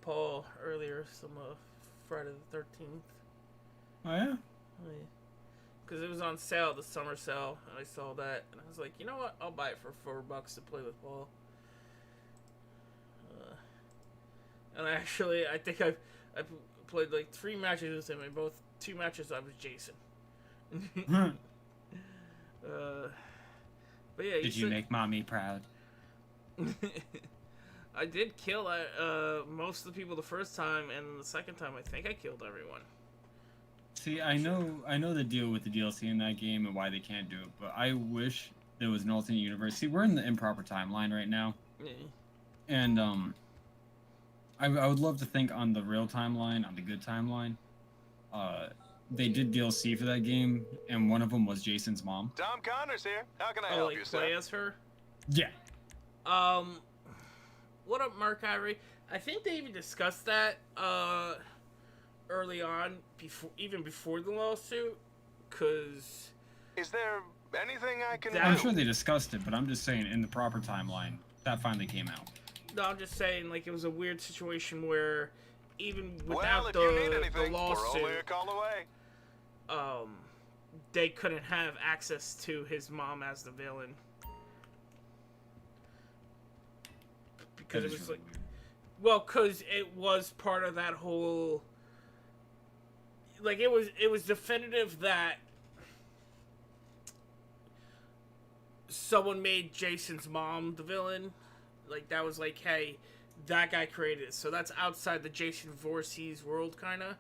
Paul earlier some Friday the 13th. Oh yeah. Because it was on sale, the summer sale, and I saw that, and I was like, you know what? I'll buy it for $4 to play with Paul. And I think I played like 3 matches with him, and both 2 matches I was Jason. But yeah, did you make mommy proud? I did kill most of the people the first time, and the second time I think I killed everyone. See, I know the deal with the DLC in that game and why they can't do it, but I wish there was an alternate universe. See, we're in the improper timeline right now, and I would love to think on the real timeline, on the good timeline. They did DLC for that game, and one of them was Jason's mom. Tom Connors here. How can I help you, sir? Play as her? Yeah. What up, Mark Ivory? I think they even discussed that early on, even before the lawsuit, because... Is there anything I can do? I'm sure they discussed it, but I'm just saying, in the proper timeline, that finally came out. No, I'm just saying, like, it was a weird situation where even well, without if you need anything, the lawsuit, we're only a call away. They couldn't have access to his mom as the villain. Because it was really like... Weird. Well, because it was part of that whole... Like, it was definitive that someone made Jason's mom the villain. Like, that was like, hey, that guy created it. So that's outside the Jason Voorhees world, kind of.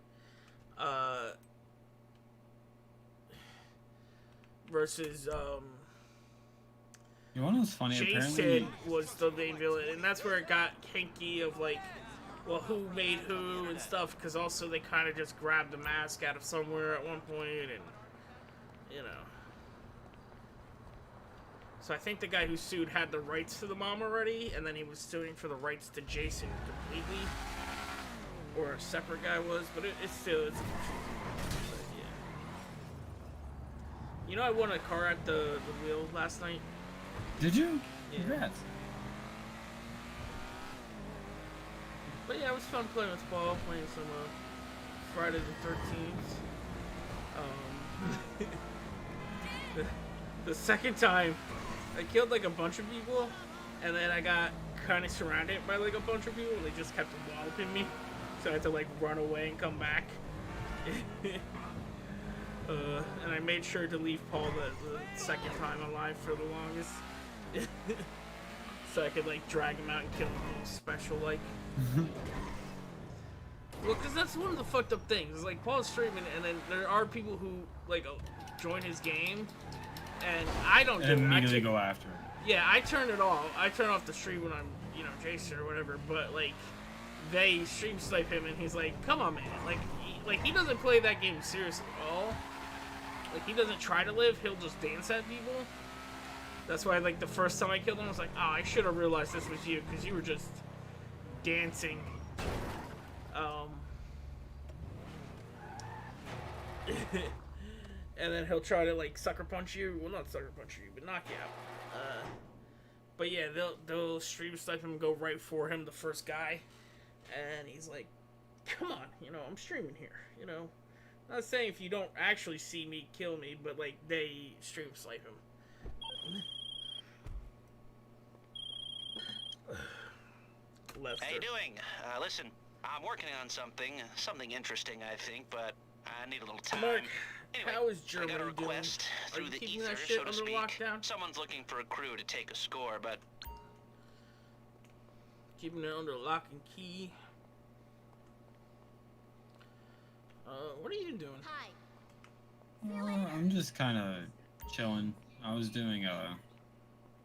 Versus, You know what's funny? Jason Apparently... was the main villain. And that's where it got kinky of, like, well, who made who and stuff. Because also they kind of just grabbed the mask out of somewhere at one point. And, you know. So I think the guy who sued had the rights to the mom already, and then he was suing for the rights to Jason completely, or a separate guy was, but it's confusing. But yeah. You know, I won a car at the wheel last night. Did you? Yeah. Congrats. But yeah, it was fun playing with Paul, playing some Friday the 13th. The second time, I killed like a bunch of people, and then I got kind of surrounded by like a bunch of people, and they just kept walloping me, so I had to like run away and come back. And I made sure to leave Paul the second time alive for the longest, so I could like drag him out and kill him special like. Well, because that's one of the fucked up things. It's like Paul's streaming, and then there are people who like join his game. And I don't do it. Immediately go after it. Yeah, I turn it off. I turn off the stream when I'm, you know, Jason or whatever. But like, they stream snipe him, and he's like, "Come on, man!" Like he doesn't play that game seriously at all. Like he doesn't try to live. He'll just dance at people. That's why, like, the first time I killed him, I was like, "Oh, I should have realized this was you, because you were just dancing." And then he'll try to like sucker punch you. Well, not sucker punch you, but knock you out. But yeah, they'll stream snipe him and go right for him, the first guy. And he's like, "Come on, you know, I'm streaming here. You know, I'm not saying if you don't actually see me, kill me, but like they stream snipe him." Lester. How you doing? Listen, I'm working on something interesting, I think, but I need a little time. Mark, anyway, how is Germany I got a request doing? through the keeping ether, that shit so to under speak. lockdown? Someone's looking for a crew to take a score, but Keeping it under lock and key. What are you doing? Hi. I'm just kind of chilling. I was doing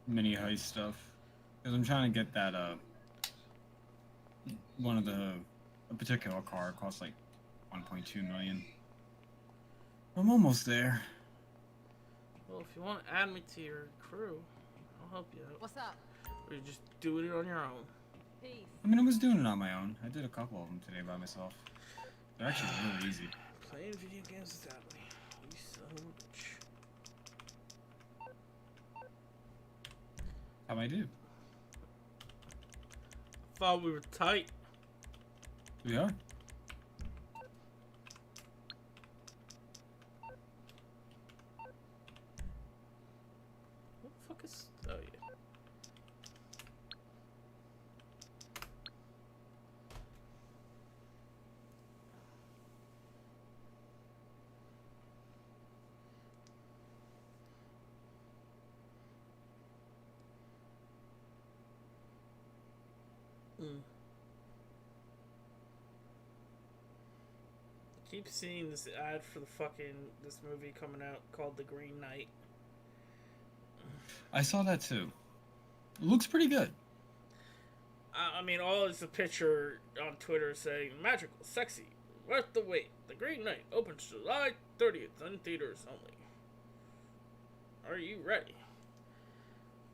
mini heist stuff because I'm trying to get that one of a particular car costs like 1.2 million. I'm almost there. Well, if you want to add me to your crew, I'll help you out. What's up? Or you just doing it on your own. Peace. I mean, I was doing it on my own. I did a couple of them today by myself. They're actually really easy. Playing video games without me. You son of a bitch. How'd I do? Thought we were tight. We are. What the fuck is... Oh, yeah. I keep seeing this ad for this movie coming out called The Green Knight. I saw that too. It looks pretty good. I mean, all is a picture on Twitter saying magical, sexy, worth the wait. The Green Knight opens July 30th in theaters only. Are you ready?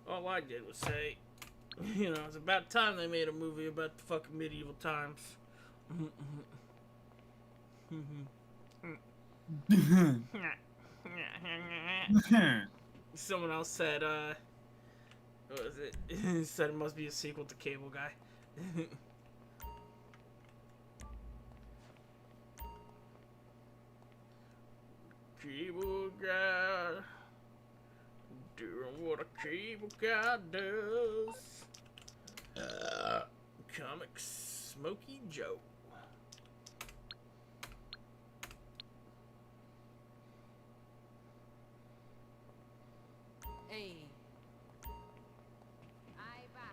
All I did was say, you know, it's about time they made a movie about the fucking medieval times. Someone else said, what was it? He said it must be a sequel to Cable Guy. Cable Guy, doing what a Cable Guy does. Comics, Smokey Joe. Hey. Ahí va.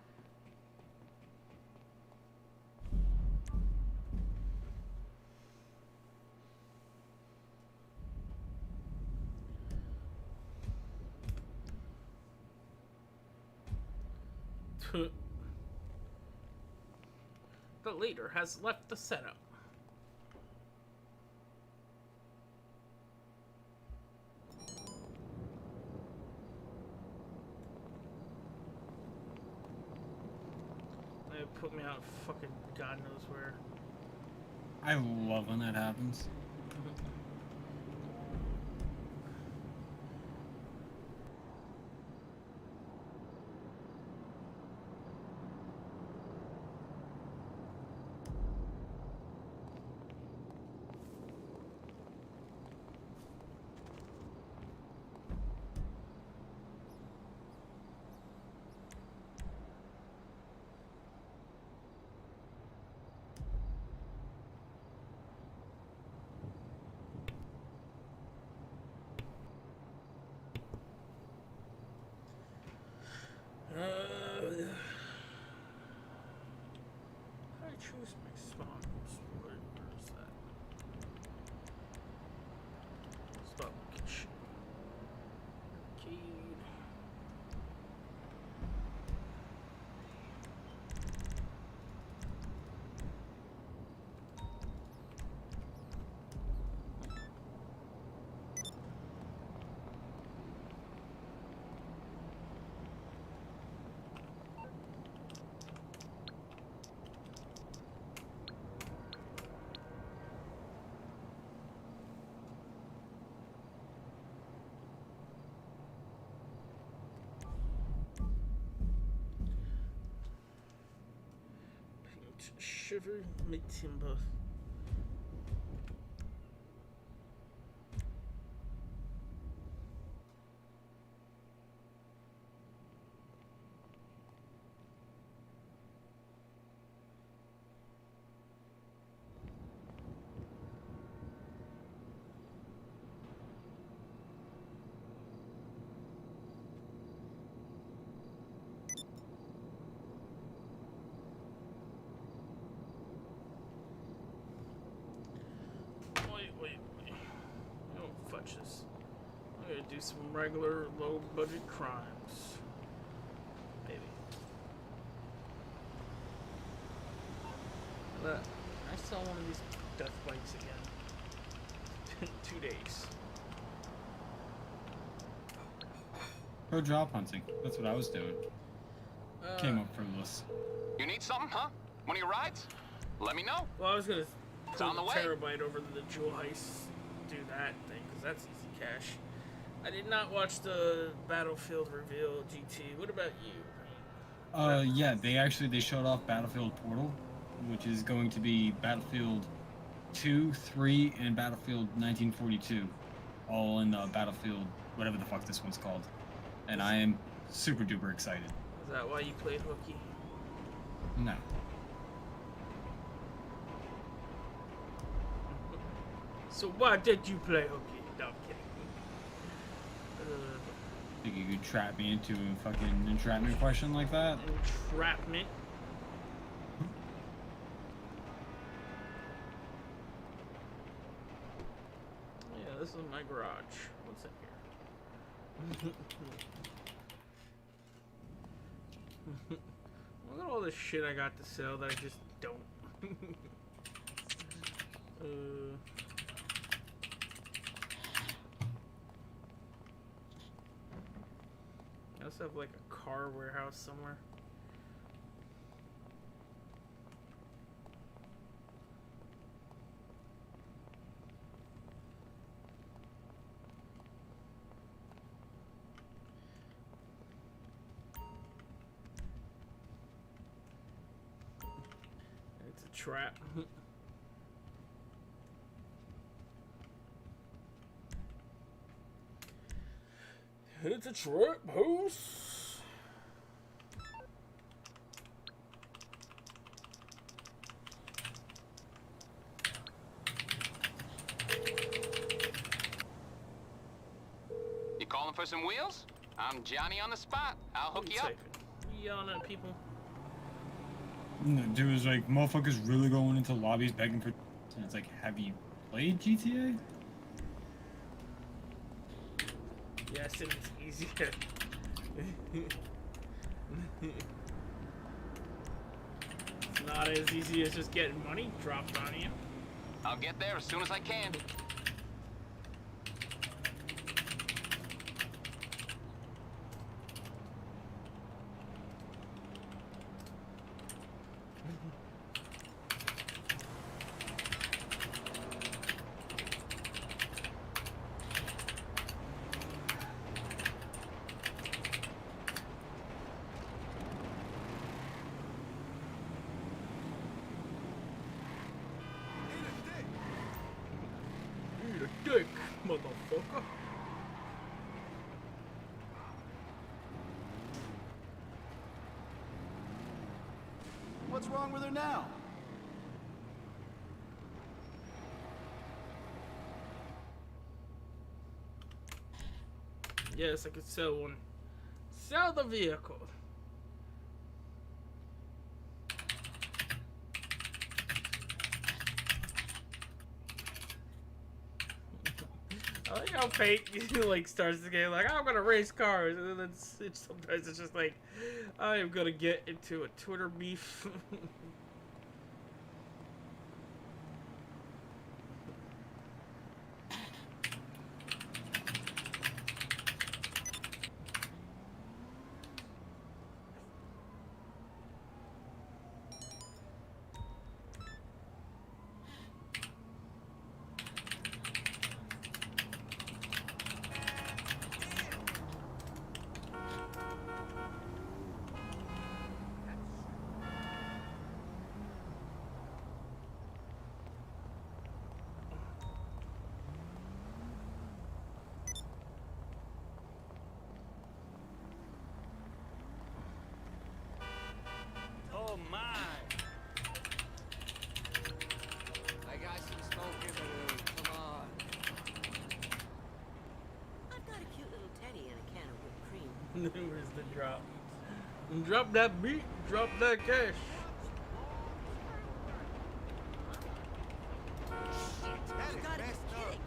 The leader has left the setup. They put me out fucking God knows where. I love when that happens. I choose my spawns. Where is that? Stop kitchen. Arcade. Shiver my timber. Wait. Oh, fudge this. I'm gonna do some regular low budget crimes. Maybe. Look, I saw one of these death bites again. 2 days. Go job hunting. That's what I was doing. Came up for this. You need something, huh? One of your rides? Let me know. Well, I was gonna It's on the way. terabyte over to the jewel heist, do that thing, because that's easy cash. I did not watch the Battlefield reveal GT. What about you? Yeah, they showed off Battlefield Portal, which is going to be Battlefield 2, 3, and Battlefield 1942, all in the Battlefield, whatever the fuck this one's called. And I am super duper excited. Is that why you played hooky? No. So why did you play hooky? No, I'm kidding. Think you could trap me into a fucking entrapment question like that? Entrapment. Yeah, this is my garage. What's in here? Look at all the shit I got to sell that I just don't. I also have like a car warehouse somewhere. It's a trap. It's a trap house. You calling for some wheels? I'm Johnny on the spot. I'll hook you up. Yelling at people. No, dude, was like, motherfuckers really going into lobbies begging for... And it's like, have you played GTA? Yes, and it's easier. It's not as easy as just getting money dropped on you. I'll get there as soon as I can. Eat a dick, motherfucker. What's wrong with her now? Yes, I could sell one. Sell the vehicle. I like how Pate like starts the game like I'm gonna race cars, and then sometimes it's just like I am gonna get into a Twitter beef. Oh my! I got some smoke in the room. Come on. I've got a cute little teddy and a can of whipped cream. Where's the drop? Drop that beat. Drop that cash. You gotta be kidding.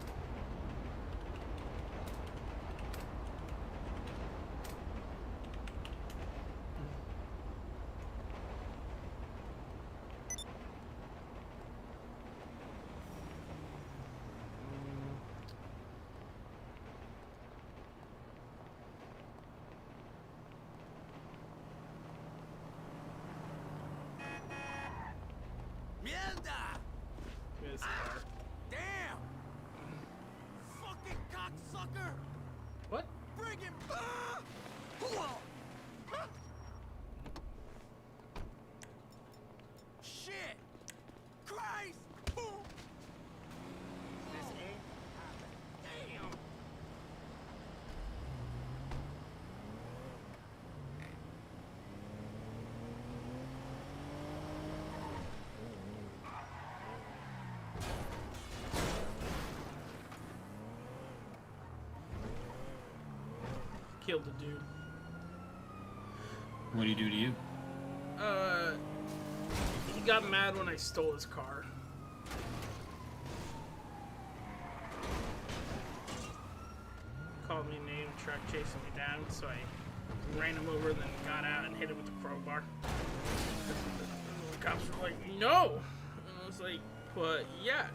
Mierda! This car. Damn! Fucking cocksucker! What? Bring him! Shit! killed the dude. What do you do to you? He got mad when I stole his car. Called me a name, tried chasing me down, so I ran him over, then got out and hit him with the crowbar. And the cops were like, no! And I was like, but yes.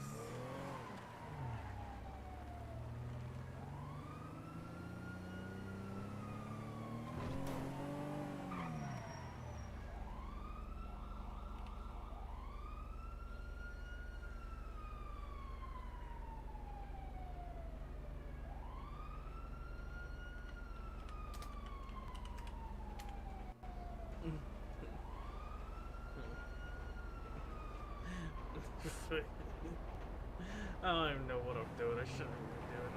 I don't even know what I'm doing. I shouldn't be doing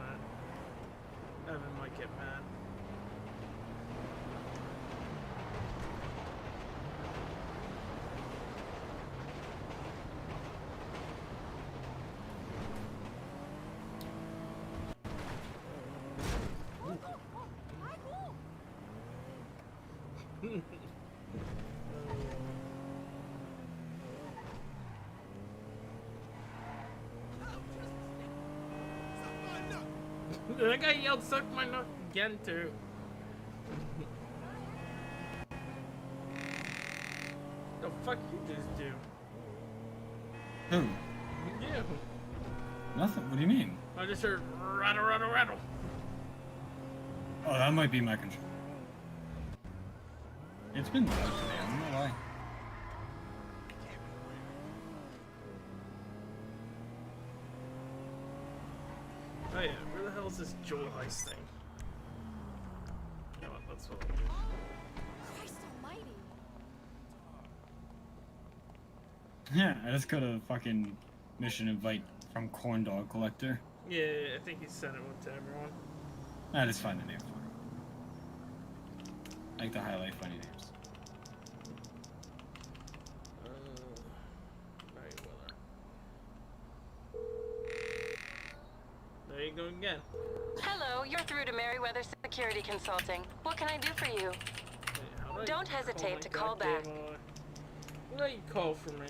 that. Evan might get mad. That guy yelled, "Suck my nut" again too. The fuck you just do? Who? You. Nothing. What do you mean? I just heard rattle, rattle, rattle. Oh, that might be my control. It's been loud today. I don't know why. Oh yeah, where the hell is this Joel Heist thing? You know what, that's what I'll do. Christ almighty. Yeah, I just got a fucking mission invite from Corn Dog Collector. Yeah, I think he sent it one to everyone. I just find the name funny. I like to highlight funny names. Right, there you go again. Hello, you're through to Merryweather Security Consulting. What can I do for you? Wait, how do I Don't hesitate my to call back. What do you call for me?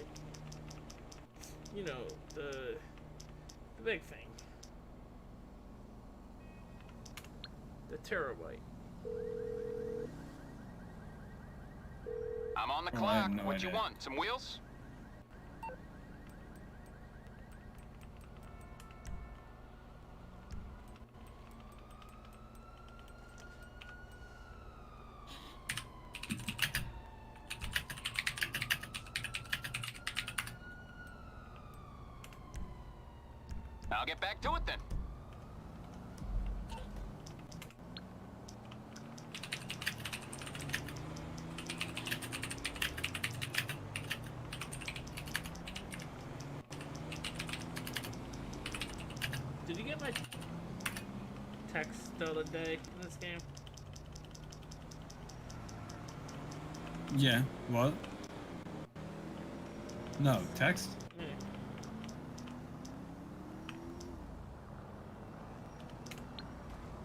You know, the big thing. The terabyte. I'm on the Oh, I clock. have no What you idea. want? Some wheels? I'll get back to it then. Did you get my text the other day in this game? Yeah. What? No, text? Yeah.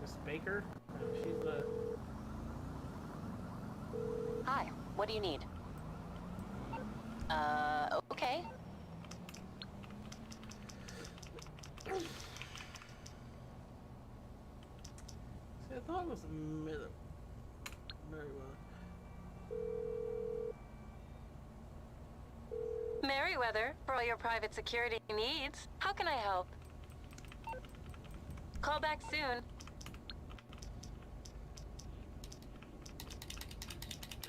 Miss Baker? She's the... Hi, what do you need? Okay. See, I thought it was middle. Very well. Merryweather, for all your private security needs. How can I help? Call back soon.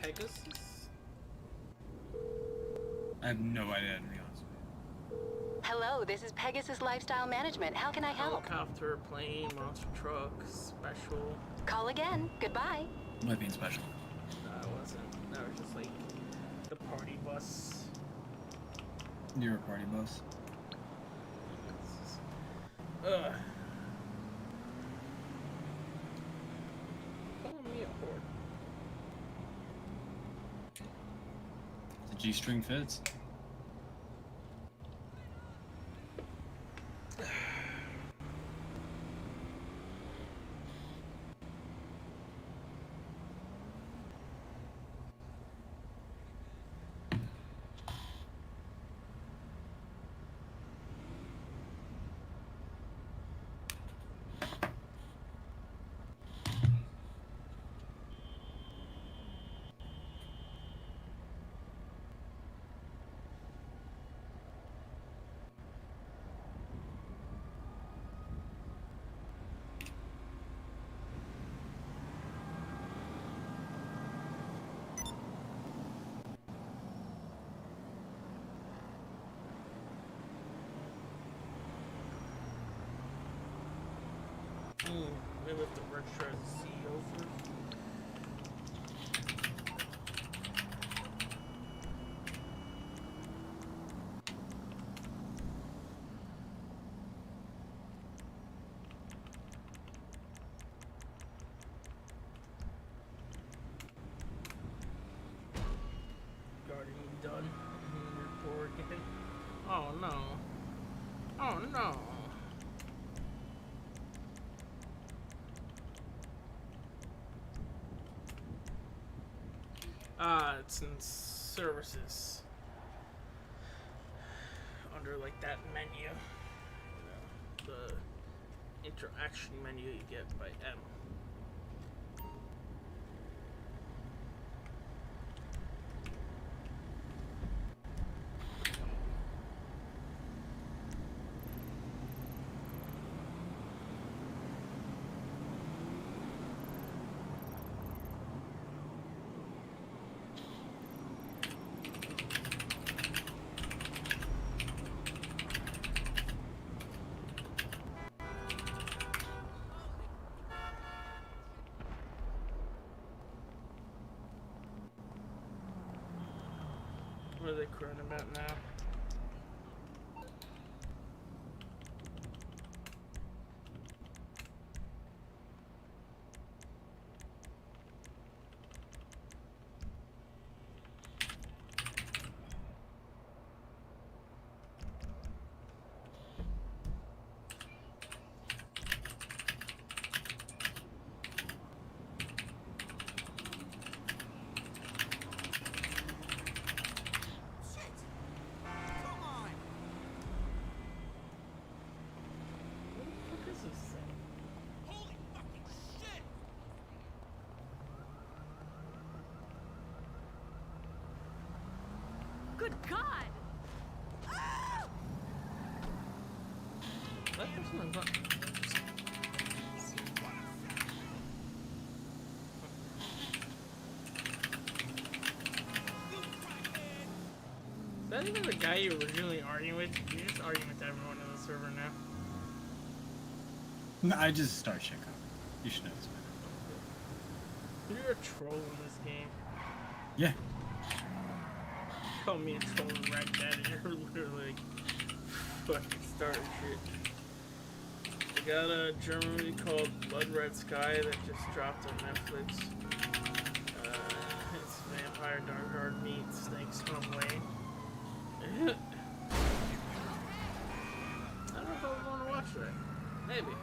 Pegasus? I have no idea, to be honest with Hello, this is Pegasus Lifestyle Management. How can I help? Helicopter, plane, monster truck, special. Call again. Goodbye. you. Might be in special. No, it wasn't. That was just like the party bus. You're a party bus. Ugh. Pulling me apart. The G-string fits. register as a CEO first. Guardian done. You're bored again. Oh no. Oh no. It's in services. Under like that menu. You know, the interaction menu you get by M. What are they crying about now? What is this thing? Holy fucking shit! Good God! That person I'm not. Is that even the guy you were originally arguing with? You just arguing with everyone on the server now. No, I just start shit up. You should know this better. You're a troll in this game. Yeah. Call me a troll in Red Dead and you're literally like fucking starting shit. We got a German movie called Blood Red Sky that just dropped on Netflix. It's Vampire Die Hard meets Snakes Tom Lane. I don't know if I would want to watch that. Maybe.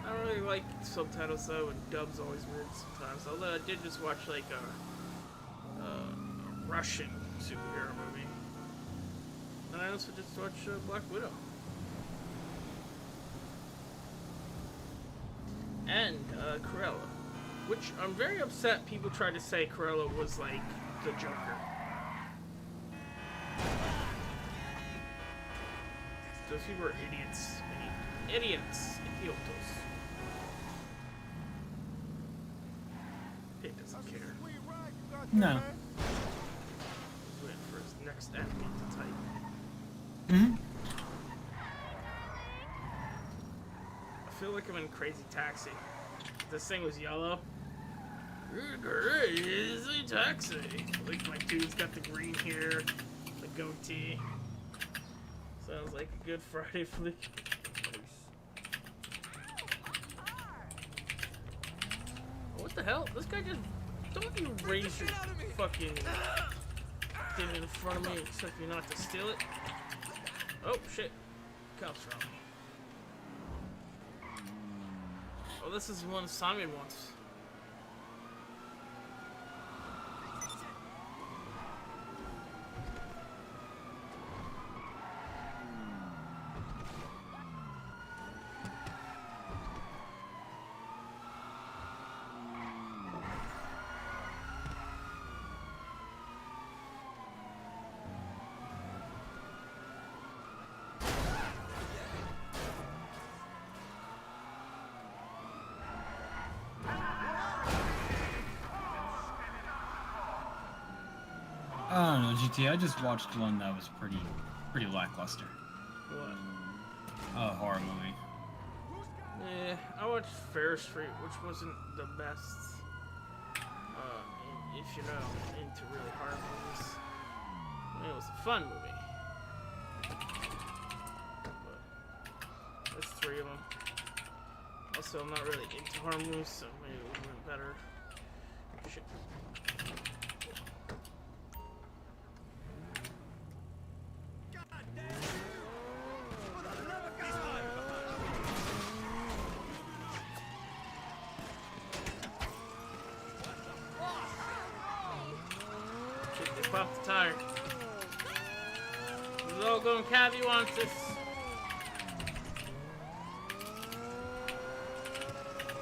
I don't really like subtitles though, and dub's always weird sometimes. Although I did just watch like a Russian superhero movie. And I also just watched Black Widow. And Cruella. Which I'm very upset people tried to say Cruella was like the Joker. Those people are idiots. Idiots. Idiotos. He doesn't care. No. He's waiting for his next enemy to type. Mm-hmm. I feel like I'm in Crazy Taxi. If this thing was yellow. Crazy Taxi. Like my dude's got the green hair, the goatee. Sounds like a good Friday flick. What the hell? This guy just... Don't you raise your fucking thing in front of me expect me not to steal it. Oh, shit. Cops are on me. Oh, this is one Simon wants. I don't know, GT. I just watched one that was pretty lackluster. What? A horror movie. I watched Ferris Street, which wasn't the best. If you're not into really horror movies, I mean, it was a fun movie. But there's 3 of them. Also, I'm not really into horror movies, so maybe it would have been better. Shit. Pop the tire. It's all going Cavi wants this.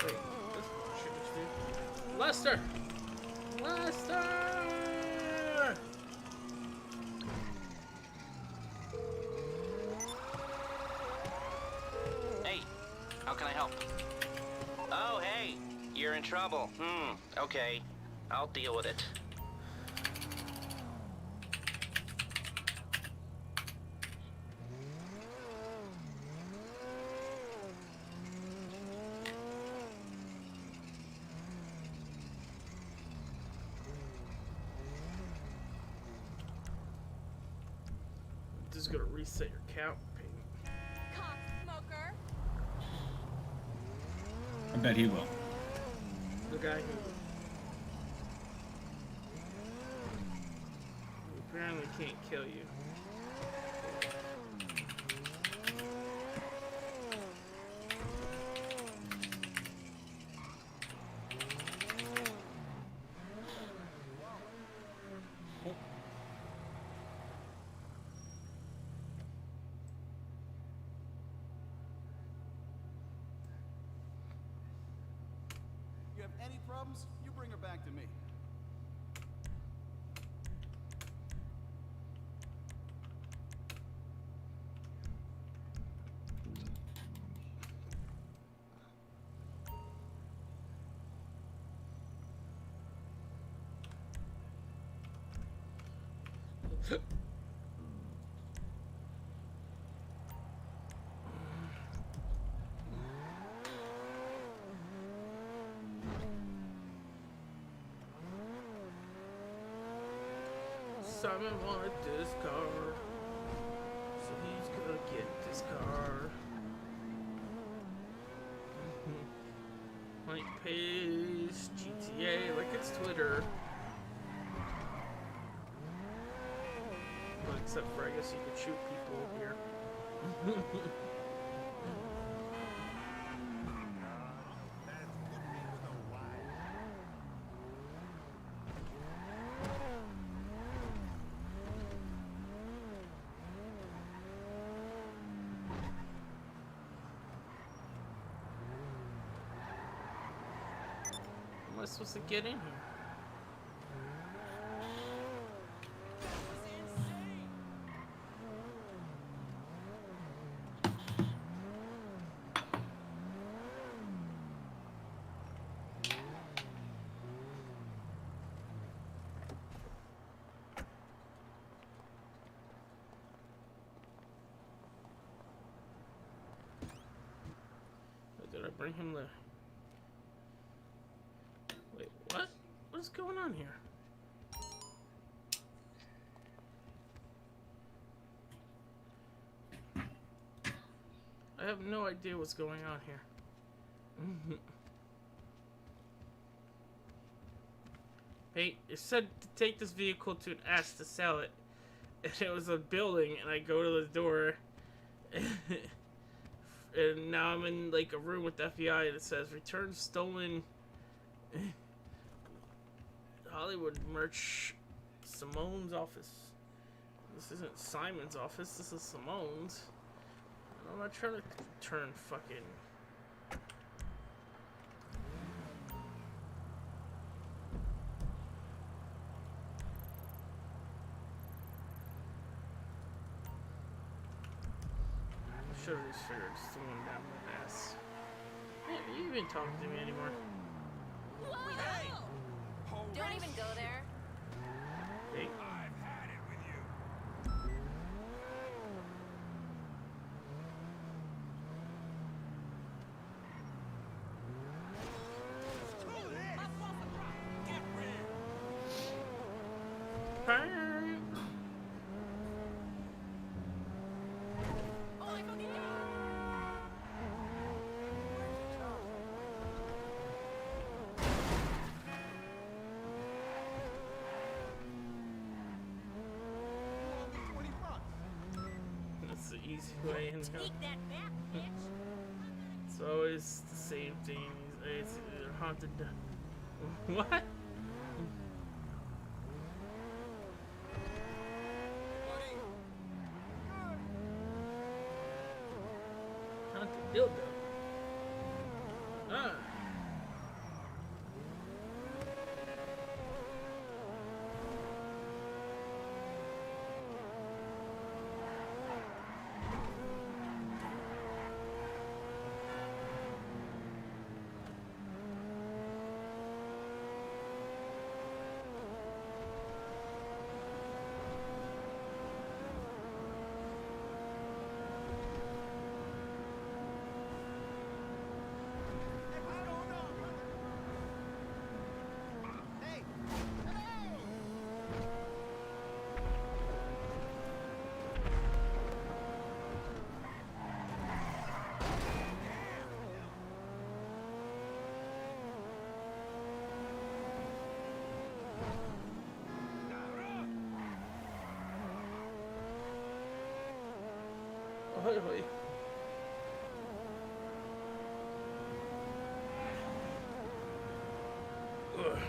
Wait, this bullshit is dude. Lester! Lester! Hey, how can I help? Oh, hey, you're in trouble. Okay, I'll deal with it. Just gonna reset your count payment. Cock smoker. I bet he will. The guy who apparently can't kill you. You have any problems, you bring her back to me. Simon wanted this car, so he's gonna get this car. Like Pace, GTA, like it's Twitter. But except for, I guess you could shoot people here. How am I supposed to get in here? Did I bring him the... Wait, what? What's going on here? I have no idea what's going on here. Hey, it said to take this vehicle to an S to sell it. And it was a building, and I go to the door. And now I'm in like a room with the FBI, and it says return stolen Hollywood merch. Simone's office. This isn't Simon's office. This is Simone's. And I'm not trying to return fucking. I should have just figured it's the one down my ass. Man, you even talking to me anymore? Whoa! Don't even go there. Hey. I've had it with you. easy way in. Take that back, bitch. It's always the same thing. It's either haunted. What? Haunted dildo. Ah. Ahoy, ahoy. Ugh.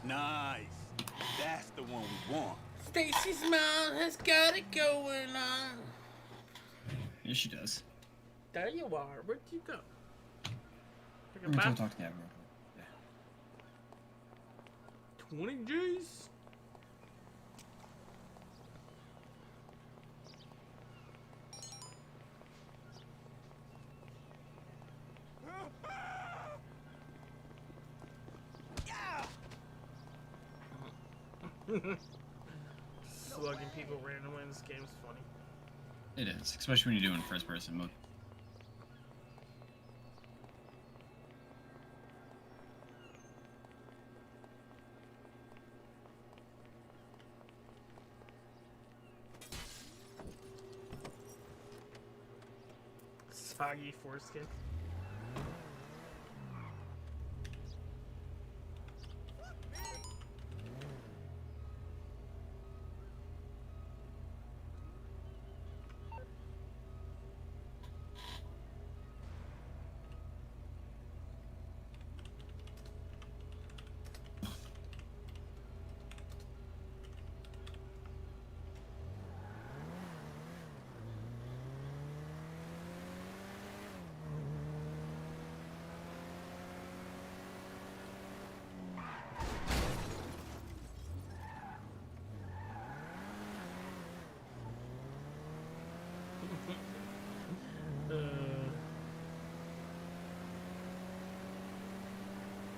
Nice. That's the one we want. Stacy's mom has got it going on. Yes, she does. There you are. Where'd you go? Take a I'm gonna bath? talk to Gavin. Yeah. 20 G's? Slugging people randomly in this game is funny. It is, especially when you're doing first-person mode. Soggy foreskin.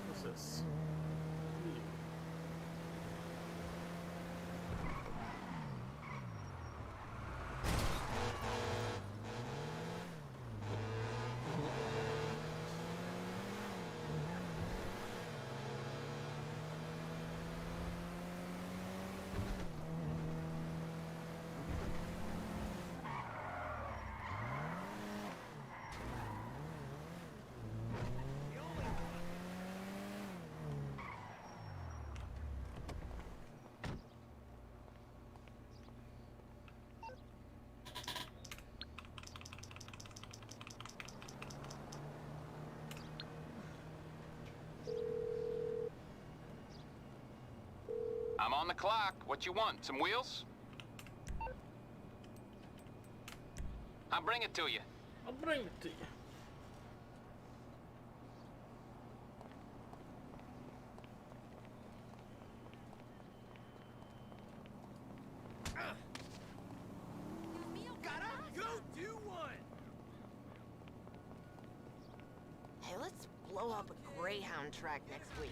What's this? I'm on the clock. What you want? Some wheels? I'll bring it to you. I'll bring it to you. Hey, let's blow up a Greyhound track next week.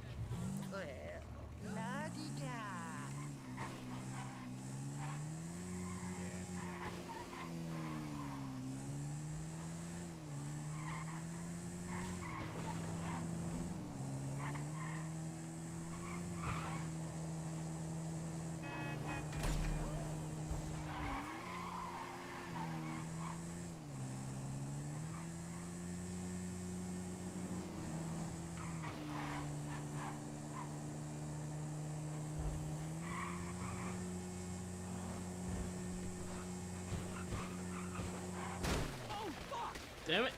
Damn it.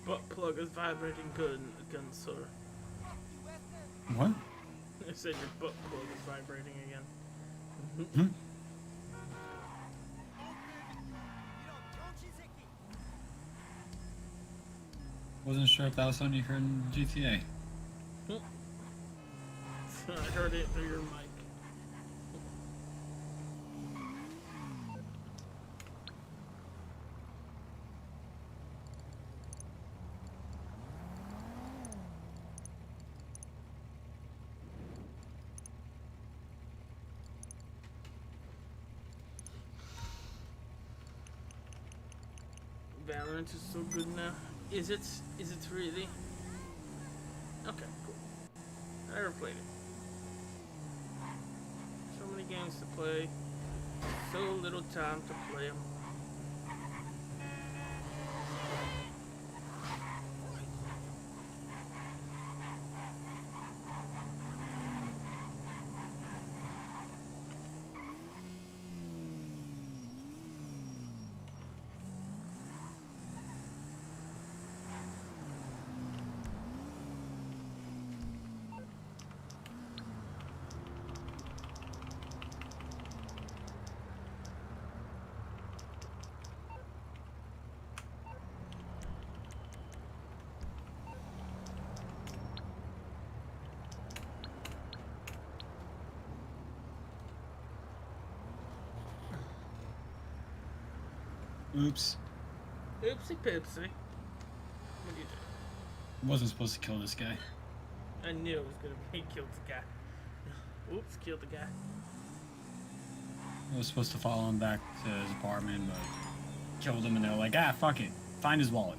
Butt plug is vibrating good again, sir. What? I said your butt plug is vibrating again. Hmm? Wasn't sure if that was something you heard in GTA. I heard it through your mic. Valorant is so good now. Is it? Is it really? Okay, cool. I never played it. So many games to play. So little time to play them. Oops. Oopsie poopsie. What do you do? Wasn't supposed to kill this guy. I knew it was gonna be killed the guy. Oops, killed the guy. I was supposed to follow him back to his apartment, but killed him, and they're like, ah, fuck it. Find his wallet.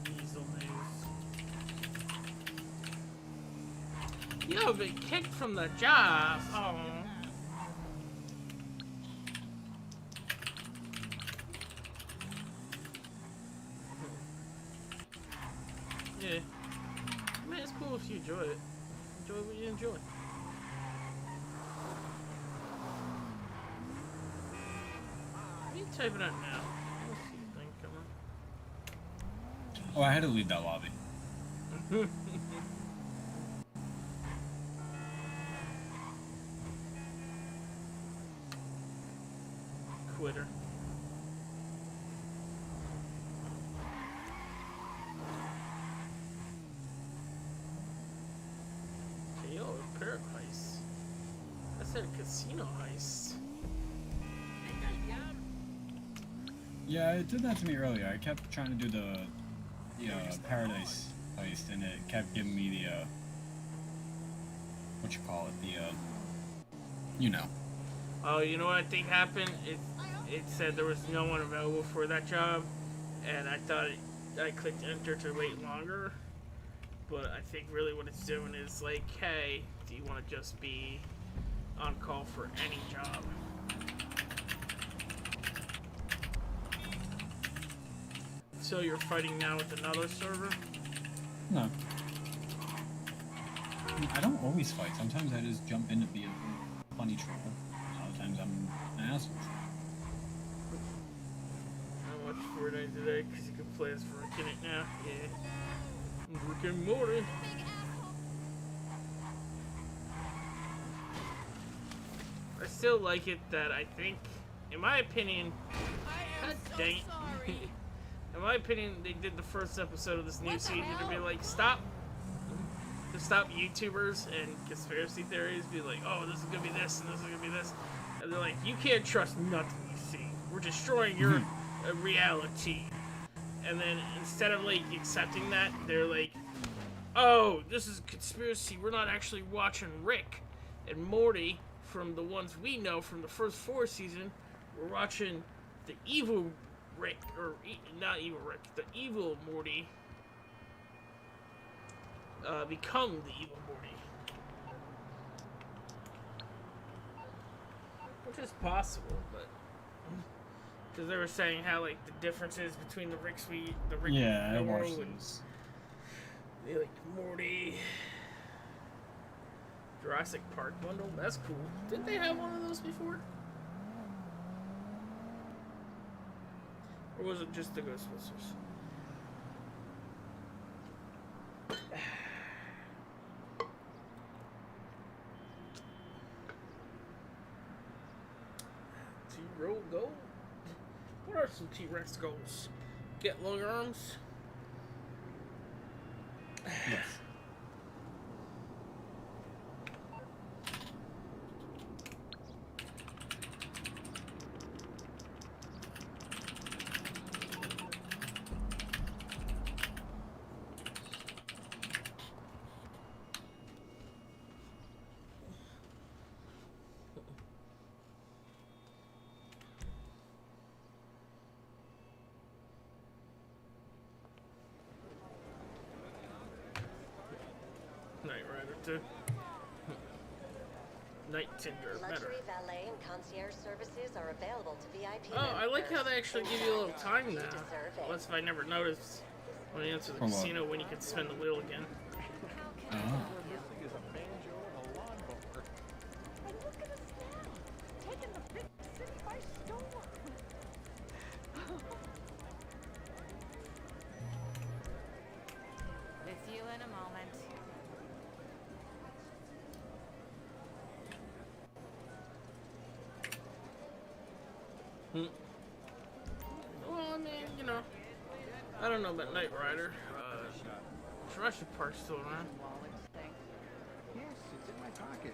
Diesel news. You've been kicked from the job. Oh. Yeah. I mean, it's cool if you enjoy it. Enjoy what you enjoy. What are you typing out now? What's the thing coming? Oh, I had to leave that lobby. Quitter. KO, a pair of heists. I said a casino heist. Yeah, it did that to me earlier. I kept trying to do the Paradise heist, and it kept giving me the, what you call it, the, you know. Oh, you know what I think happened? It said there was no one available for that job, and I thought I clicked enter to wait longer. But I think really what it's doing is like, hey, do you want to just be on call for any job? So you're fighting now with another server? No. I don't always fight. Sometimes I just jump in to be a funny troll. Other times I'm an asshole. I watched Fortnite today because you can play as Rick in it now. Yeah. Rick and Morty. I still like it that I think, in my opinion, God dang it. In my opinion, they did the first episode of this new season to be like, stop YouTubers and conspiracy theories, be like, oh, this is gonna be this and this is gonna be this, and they're like, you can't trust nothing you see. We're destroying your reality. And then instead of like accepting that, they're like, oh, this is a conspiracy. We're not actually watching Rick and Morty from the ones we know from the first 4 seasons. We're watching the evil Rick, or not evil Rick, the evil Morty become the evil Morty. Which is possible, but because they were saying how like the differences between the Rick I and watched those. Like Morty, Jurassic Park bundle. That's cool. Didn't they have one of those before? Or was it just the Ghostbusters? T-Roll gold? What are some T-Rex goals? Get long arms? Yes. Knight Rider too. Night Tinder, better. Luxury valet and concierge services are available to VIP Oh, I like how they actually give you a little time now. deserve it. Unless if I never noticed when you answer the For what? casino when you can spin the wheel again. Oh. With you in a moment. Well, I mean, you know, I don't know about Knight Rider. Jurassic Park's still around. Yes, it's in my pocket.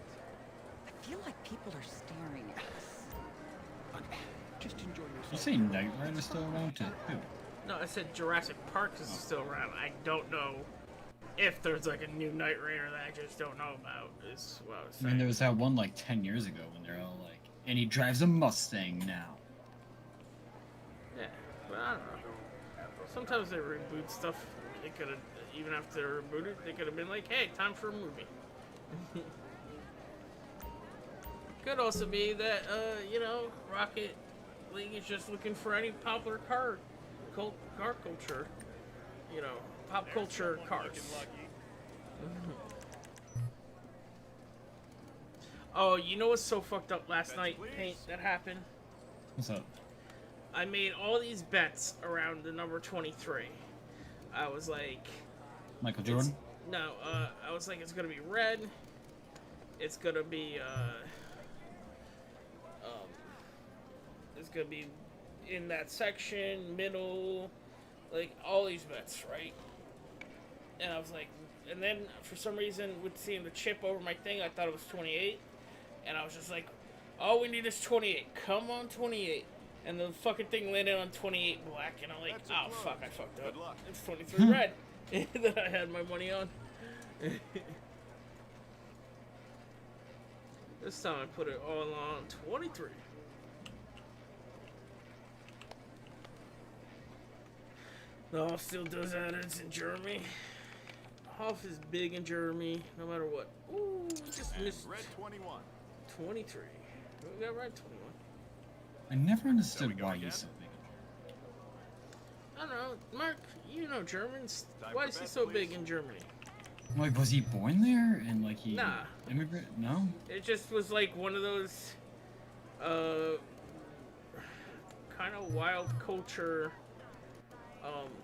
I feel like people are staring at us. Just enjoy yourself. You say Knight Rider's still around to who? No, I said Jurassic Park is still around. I don't know if there's like a new Knight Rider that I just don't know about, is what I was I saying. mean, there was that one like 10 years ago when they're all like, and he drives a Mustang now. Yeah, but I don't know. Sometimes they reboot stuff. They could have, even after they rebooted, they could have been like, hey, time for a movie. Could also be that, you know, Rocket League is just looking for any popular car culture. You know, pop culture cars. Oh, you know what's so fucked up last night, Paint, that happened? What's up? I made all these bets around the number 23. I was like... Michael Jordan? No, I was like, it's gonna be red. It's gonna be, it's gonna be in that section, middle, like, all these bets, right? And I was like, and then, for some reason, with seeing the chip over my thing, I thought it was 28. And I was just like, all we need is 28. Come on, 28. And the fucking thing landed on 28 black, and I'm like, oh, fuck, I fucked up. It's 23 red that I had my money on. This time I put it all on 23. The Hoff still does ads in Germany. Hoff is big in Germany, no matter what. Ooh, we just missed Red 21. 23. We got red 21. I never understood why he's so big. I don't know, Mark. You know Germans. Time Why for is he bed, so please. big in Germany? Like, was he born there and like he Nah. immigrant? No. It just was like one of those, kind of wild culture,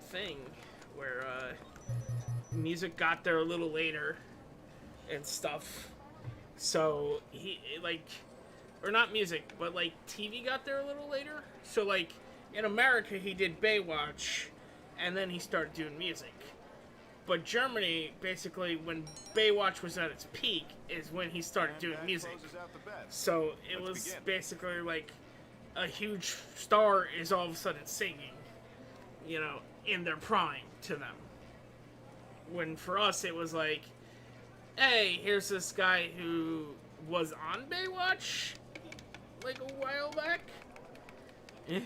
thing where music got there a little later and stuff. So he like, or not music, but like TV got there a little later. So like in America he did Baywatch, and then he started doing music. But Germany, basically, when Baywatch was at its peak, is when he started doing music. So it was basically like a huge star is all of a sudden singing, you know, in their prime to them. When for us, it was like, hey, here's this guy who was on Baywatch like a while back. Here's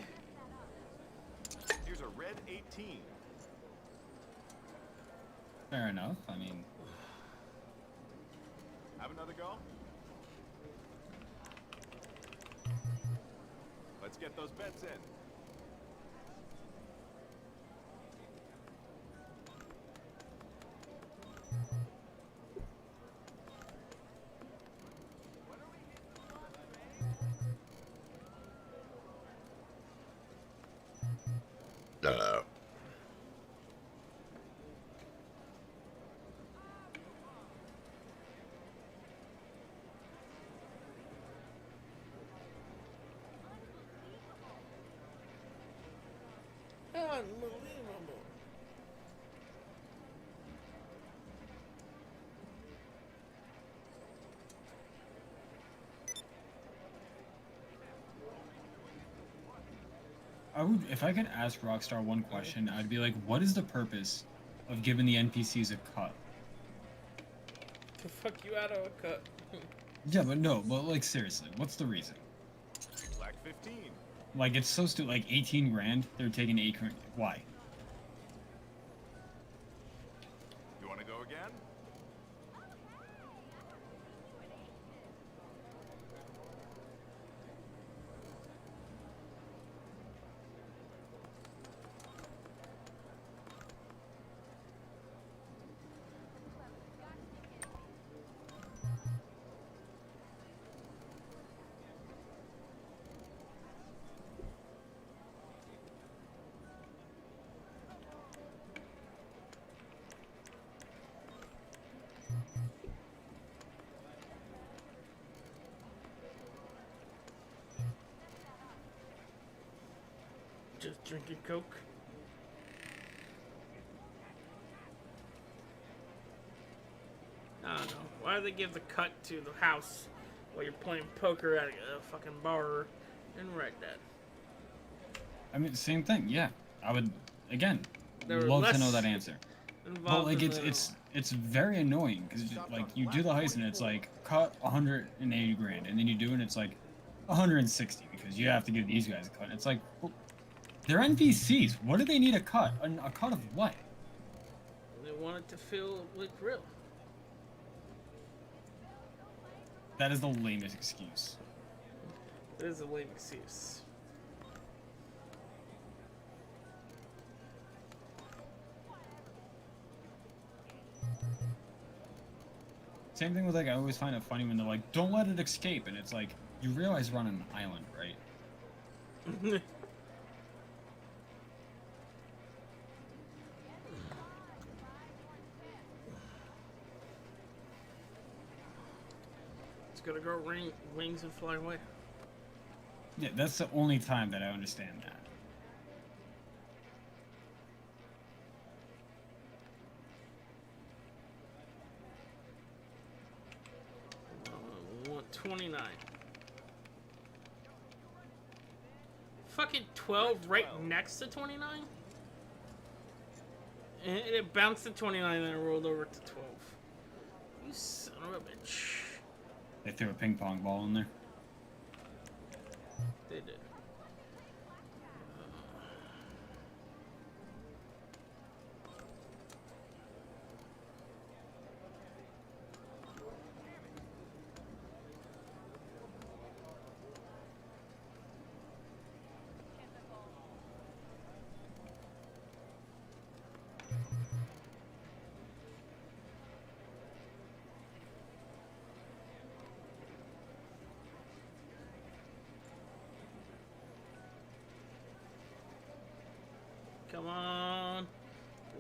a red 18. Fair enough. I mean, Have another go? Let's get those bets in. Unbelievable. I would, if I could ask Rockstar one question, I'd be like, what is the purpose of giving the NPCs a cut? To fuck you out of a cut. Yeah, but like seriously, what's the reason? Black 15. Like it's so stupid. Like 18 grand, they're taking 8 grand. Why? You want to go again? Just drinking Coke. I don't know. Why do they give the cut to the house while you're playing poker at a fucking bar in Red Dead? I mean, same thing. Yeah, I would again They were love to less know that answer. But involved like in it's very annoying because like you do the heist and it's like cut 180 grand, and then you do it and it's like 160 because you have to give these guys a cut. It's like, well, they're NPCs. What do they need a cut? A cut of what? They want it to feel like real. That is the lamest excuse. It is a lame excuse. Same thing with like I always find it funny when they're like, "Don't let it escape," and it's like, you realize we're on an island, right? It's gonna grow wings and fly away. Yeah, that's the only time that I understand that. We want 29. Fucking 12 right next to 29? And it bounced to 29 and then it rolled over to 12. You son of a bitch. They threw a ping pong ball in there. They did. Come on.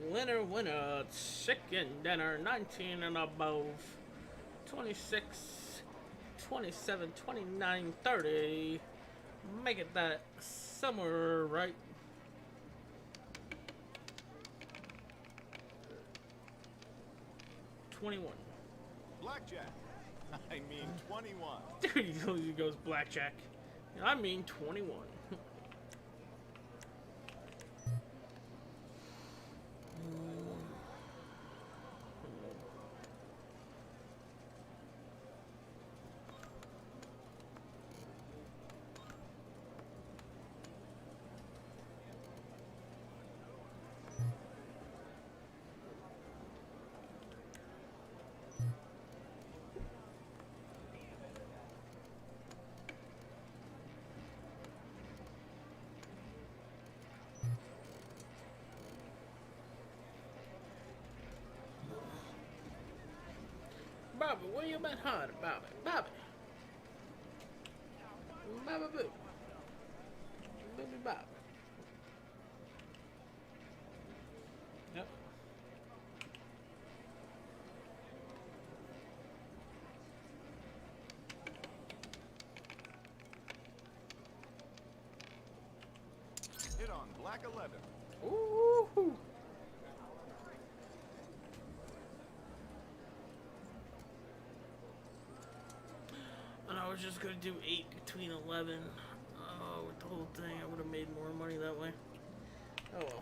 Winner, winner. Chicken dinner. 19 and above. 26, 27, 29, 30. Make it that somewhere right. $21. Blackjack. I mean 21. Dude, he goes blackjack. I mean 21. Bobby, where you been hiding, Bobby? Bobby. Bobby boo. Baby Bobby. Yep. Hit on black 11. Ooh. And I was just gonna do 8 between 11. Oh, with the whole thing, I would have made more money that way. Oh well.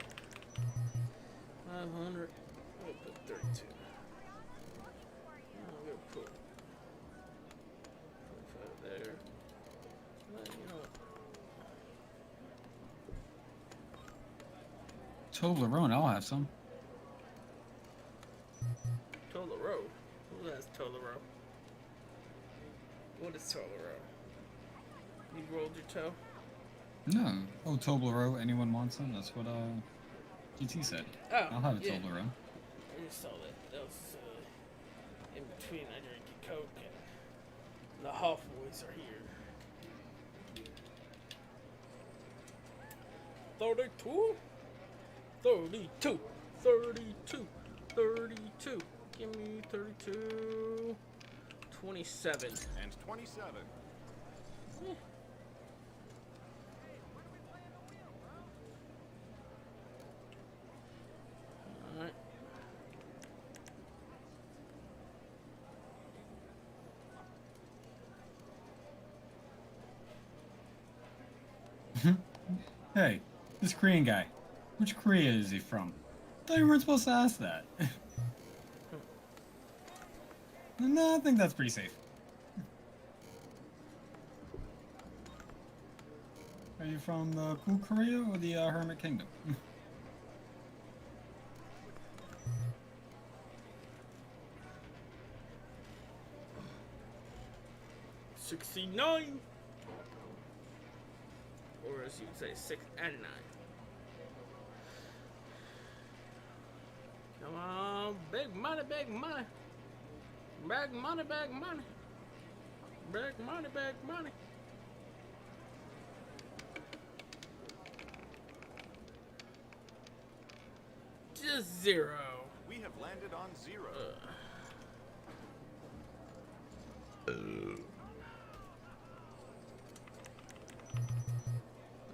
500. I'm gonna put 32. I'm gonna put 25 there. Well, you know what? Toblerone, I'll have some. Tolero. Who has Tolero? What is Tolero? You rolled your toe? No. Oh, Toblerone, anyone wants some? That's what GT said. Oh, I'll have a yeah. Toblerone. I just saw that. That was in between. I drank a Coke and the Hoff boys are here. 32? 32. 32. 32. Give me 32. 27. And 27. Yeah. Alright. Hey, this Korean guy. Which Korea is he from? I thought you weren't supposed to ask that. No, I think that's pretty safe. Are you from the cool Korea or the Hermit Kingdom? 69. Or as you would say, 6 and 9. Come on, big money, big money. Big money, big money. Big money, big money. Just 0. We have landed on 0.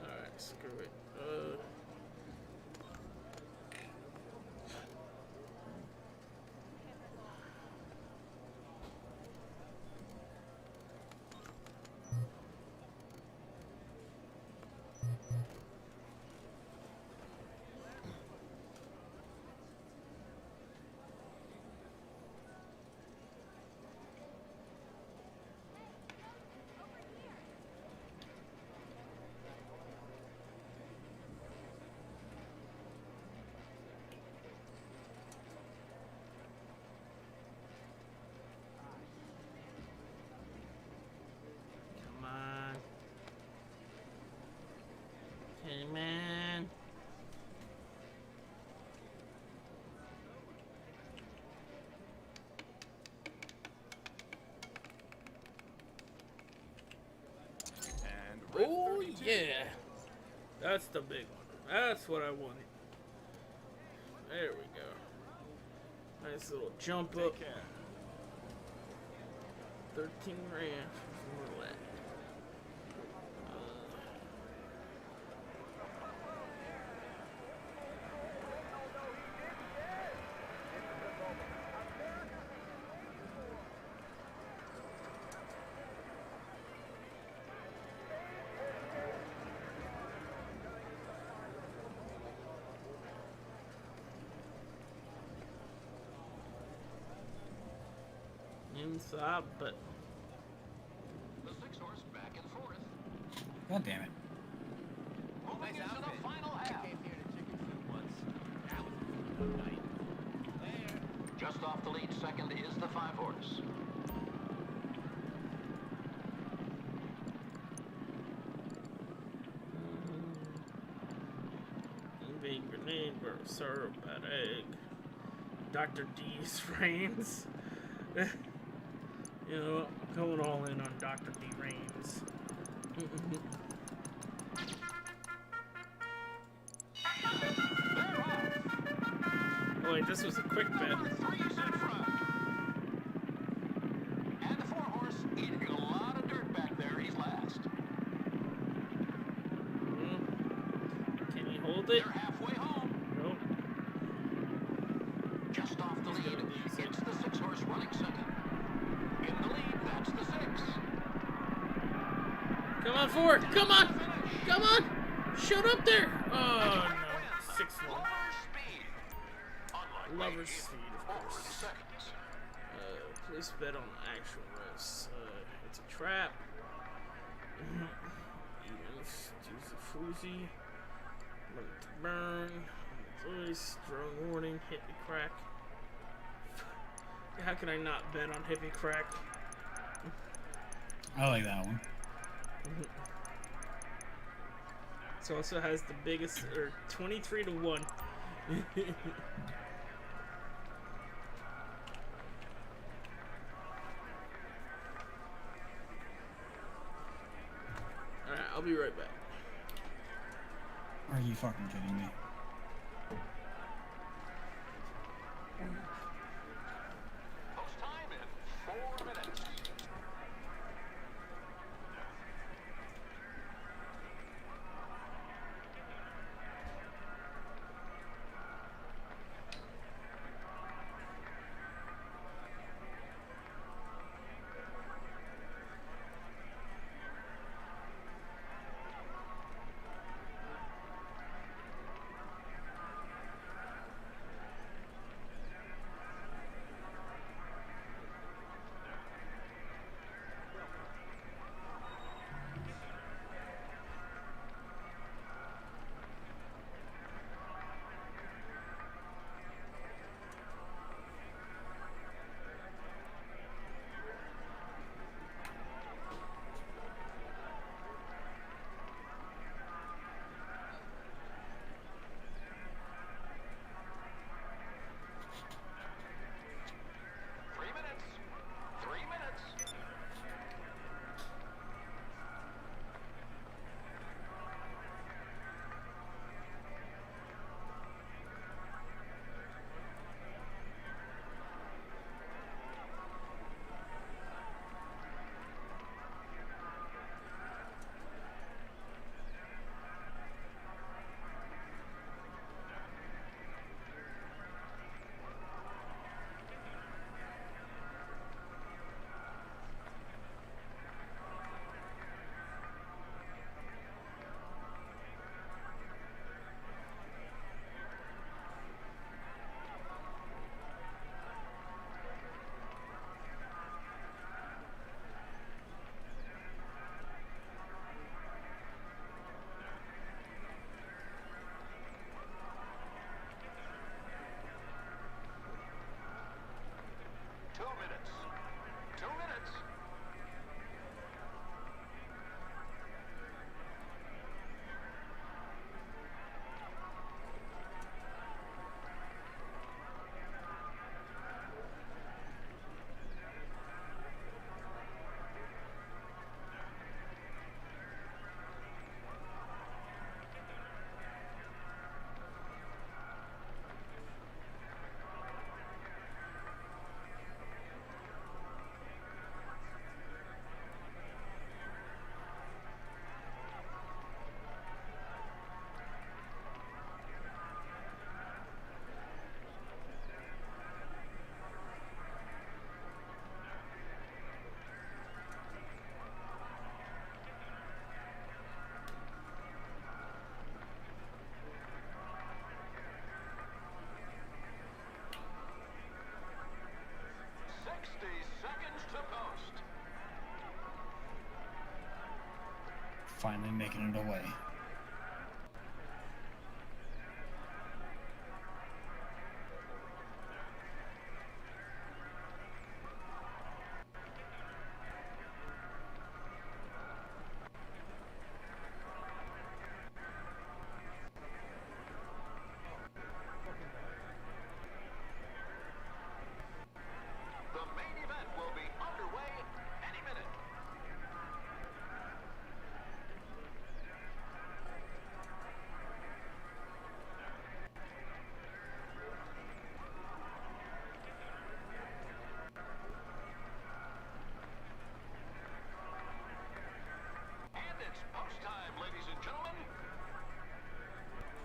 Alright, screw it. man. Oh yeah, that's the big one. That's what I wanted. There we go. Nice little jump up. 13 grand for that. Inside, but The 6-horse back and forth. God damn it. Moving into the final half. Came here to chicken soup once. That was a good night. There. Just off the lead second is the 5-horse. big grenade, syrup, bad egg. Dr. D's reigns. You know, going all in on Dr. D reigns. Oh wait, this was a quick bet. Number 3's in front. And the 4-horse eating a lot of dirt back there. He's last. Can he hold it? They're halfway home. Nope. Just off the lead, it's the 6-horse running second. In the lead, that's the 6. Come on, 4. Come on. Come on. Shut up there. Oh, no. 6-1. Lover's speed, of course. Please bet on actual risks. It's a trap. Use a foozy. Limit to burn. Voice. Drone warning. Hit me crack. How can I not bet on hit me crack? I like that one. This also has the biggest, or 23 to 1. Alright, I'll be right back. Are you fucking kidding me? Post time in 4 minutes.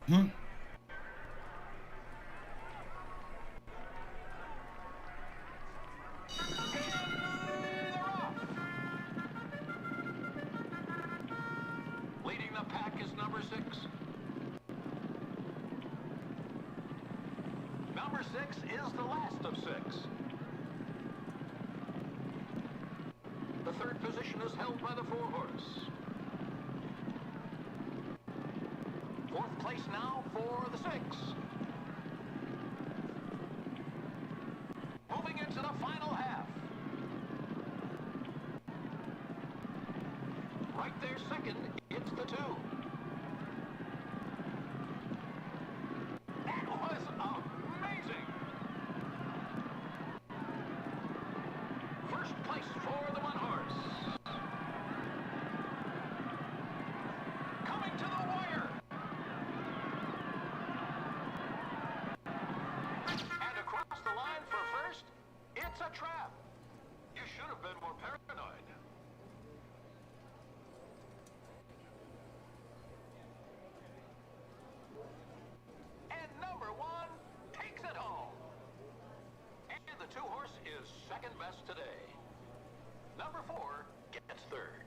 Hmm. Leading the pack is number 6. Number 6 is the last of 6. The third position is held by the 4-horse. Fourth place now for the 6. Moving into the final half. Right there second, it's the 2. That was amazing! First place for the 1-horse. Coming to the wire. And across the line for first, it's a trap. You should have been more paranoid. And number 1 takes it home. And the 2-horse is second best today. Number 4 gets third.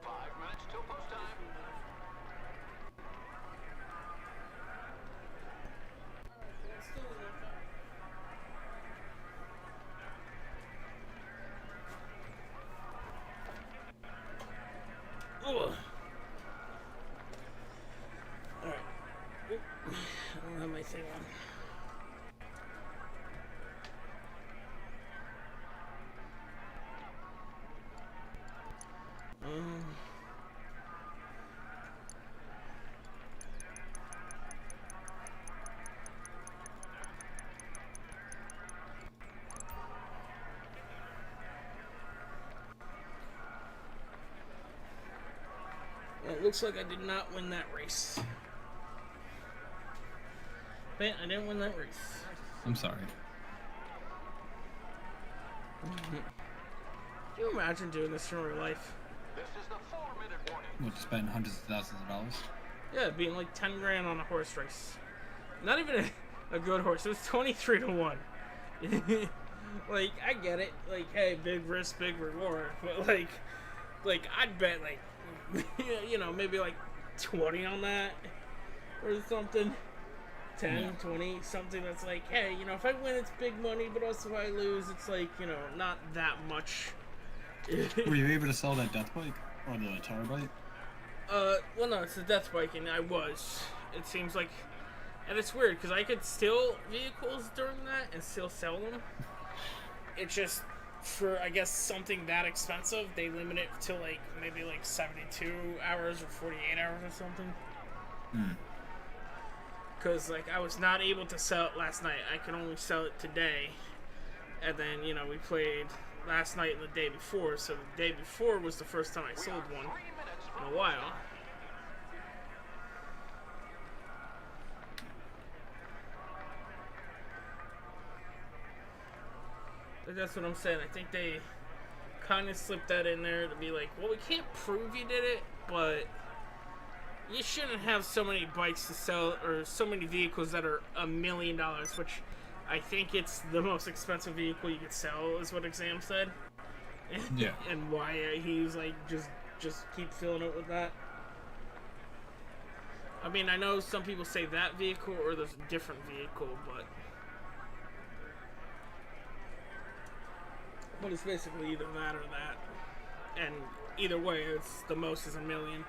5 minutes till post time. Ugh. Alright. I don't have my thing on. It looks like I did not win that race. Man, I didn't win that race. I'm sorry. Can you imagine doing this in real life? This is the 4-minute warning. We'll just spend hundreds of thousands of dollars. Yeah, being like 10 grand on a horse race. Not even a good horse. It was 23 to 1. Like, I get it. Like, hey, big risk, big reward. But like I'd bet like, you know, maybe like 20 on that or something. 10, Yeah. 20, something that's like, hey, you know, if I win, it's big money, but also if I lose, it's like, you know, not that much. Were you able to sell that death bike or the terror bike? Well, no, it's the death bike, and I was. It seems like, and it's weird because I could steal vehicles during that and still sell them. It's just for, I guess, something that expensive, they limit it to like maybe like 72 hours or 48 hours or something. Hmm. Because like I was not able to sell it last night. I could only sell it today, and then you know we played last night and the day before. So the day before was the first time I sold one in a while. But that's what I'm saying. I think they kind of slipped that in there to be like, well, we can't prove you did it, but you shouldn't have so many bikes to sell or so many vehicles that are $1 million, which I think it's the most expensive vehicle you could sell, is what Exam said. Yeah. And why he's like, just keep filling it with that. I mean, I know some people say that vehicle or there's a different vehicle, but it's basically either that or that. And either way, it's the most is $1 million.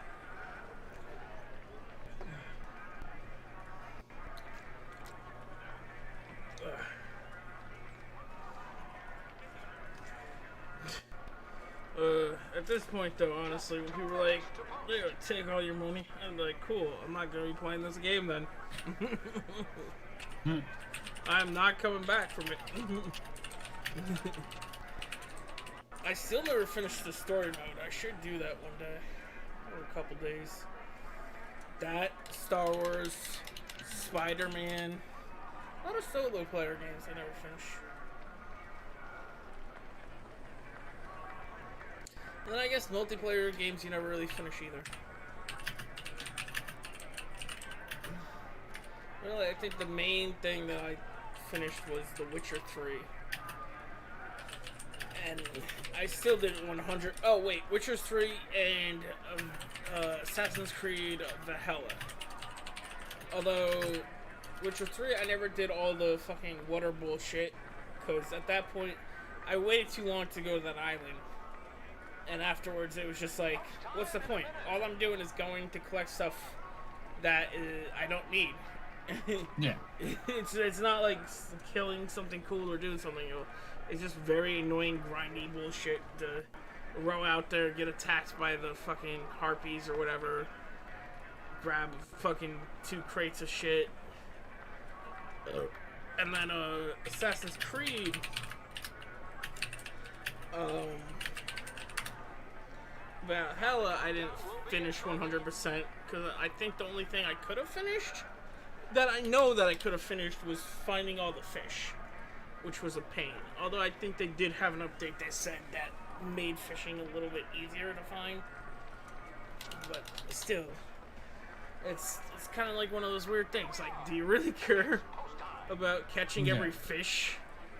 At this point, though, honestly, when people are like, they're gonna take all your money, I'm like, cool, I'm not gonna be playing this game then. I'm not coming back from it. I still never finished the story mode. I should do that one day. Or a couple days. That, Star Wars, Spider-Man. A lot of solo player games I never finished. And then I guess multiplayer games you never really finish either. I think the main thing that I finished was The Witcher 3. And I still didn't 100. Oh wait, Witcher 3 and Assassin's Creed Valhalla. Although Witcher 3, I never did all the fucking water bullshit, because at that point, I waited too long to go to that island. And afterwards, it was just like, what's the point? All I'm doing is going to collect stuff that I don't need. Yeah. It's not like killing something cool or doing something. It's just very annoying, grindy bullshit to row out there, get attacked by the fucking harpies or whatever, grab fucking 2 crates of shit, and then Assassin's Creed. Valhalla, I didn't finish 100% because I think the only thing I could have finished, that I know that I could have finished, was finding all the fish, which was a pain. Although I think they did have an update that said that made fishing a little bit easier to find. But still, it's kind of like one of those weird things. Like, do you really care about catching every fish?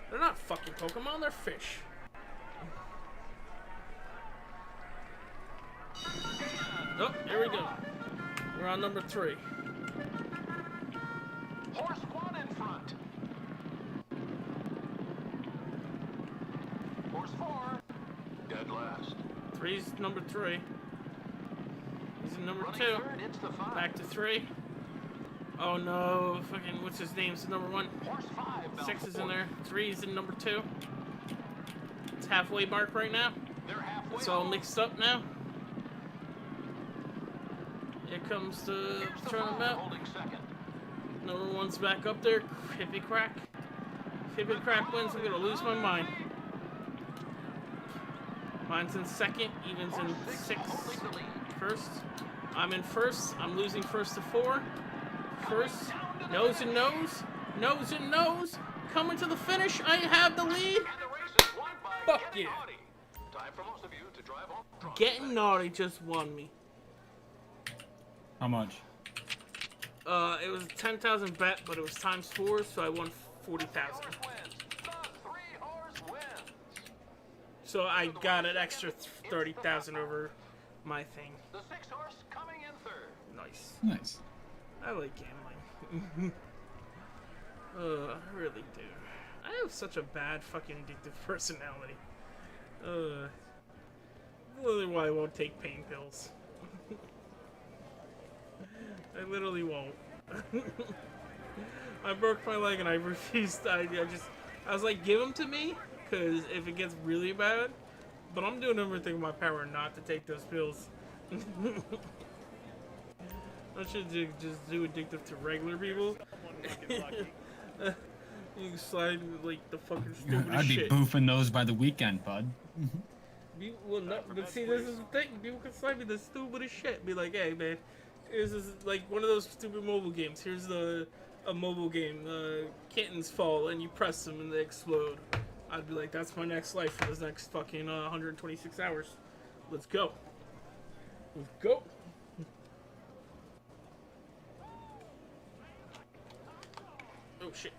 They're not fucking Pokemon, they're fish. Oh, here we go. We're on number 3. Horse 1 in front. Horse 4, dead last. 3's number 3. He's in number Running 2. third, it's the 5. Back to 3. Oh no, fucking, what's his name? It's number 1. Horse 5, 6 is in there. 3 is in number 2. It's halfway mark right now. They're halfway. It's all mixed up now. Here comes the tournament. Holding second. Number 1's back up there. Hippie Crack. If Hippie Crack wins, I'm gonna lose my mind. Mine's in second. Even's in 6th. First. I'm in first. I'm losing first to 4. First. Nose and nose. Nose and nose. Coming to the finish. I have the lead. Fuck yeah. Time for most of you to drive home. Getting Naughty just won me. How much? It was a 10,000 bet, but it was times 4, so I won 40,000. So I got an extra 30,000 over my thing. The 6 horse coming in third. Nice. Nice. I like gambling. I really do. I have such a bad fucking addictive personality. Literally why I won't take pain pills. I literally won't. I broke my leg and I refused. I was like, give them to me, because if it gets really bad. But I'm doing everything in my power not to take those pills. I should just do addictive to regular people. You can slide like the fucking stupid I'd be shit. boofing those by the weekend, bud. Well, no, but see, this is the thing. People can slide me the stupidest shit. Be like, hey, man, this is like one of those stupid mobile games. Here's a mobile game. Kittens fall, and you press them, and they explode. I'd be like, that's my next life for this next fucking 126 hours. Let's go. Let's go. Oh, shit.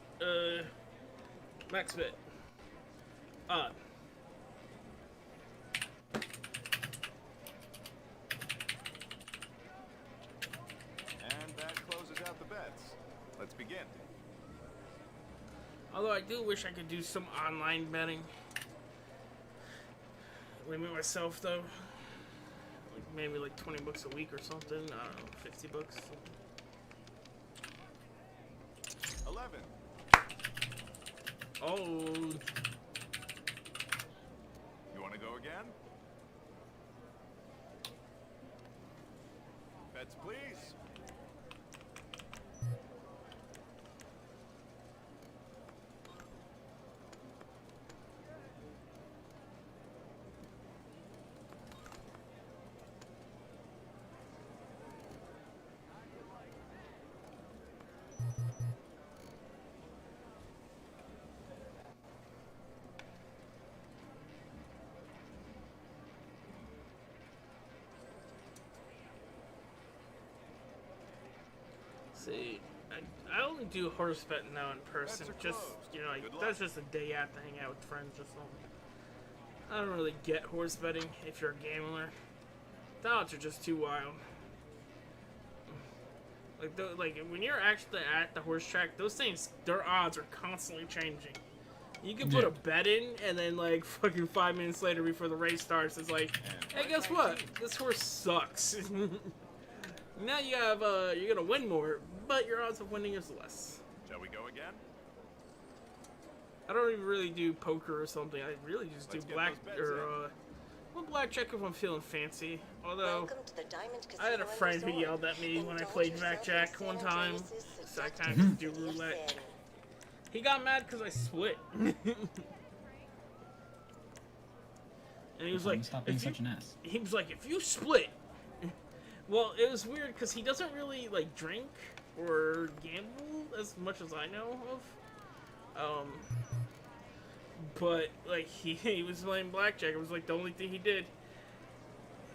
Max bet. Odd. And that closes out the bets. Let's begin. Although I do wish I could do some online betting. Limit myself though. Like maybe like 20 bucks a week or something. I don't know, 50 bucks. 11. Oh. You want to go again? Bets, please. See. I only do horse betting now in person. Just, you know, like, that's just a day out to hang out with friends or something. I don't really get horse betting if you're a gambler. The odds are just too wild. Like when you're actually at the horse track, those things, their odds are constantly changing. You can put a bet in, and then like fucking 5 minutes later, before the race starts, it's like, hey, guess what? This horse sucks. Now you have you're gonna win more, but your odds of winning is less. Shall we go again? I don't even really do poker or something. I really just do blackjack if I'm feeling fancy. Although I had a friend who yelled at me when I played blackjack one time, so I kind of just do roulette. He got mad because I split. And he was like, "Stop being such an ass." He was like, "If you split." Well, it was weird because he doesn't really like drink or gamble as much as I know of. But like he was playing blackjack. It was like the only thing he did,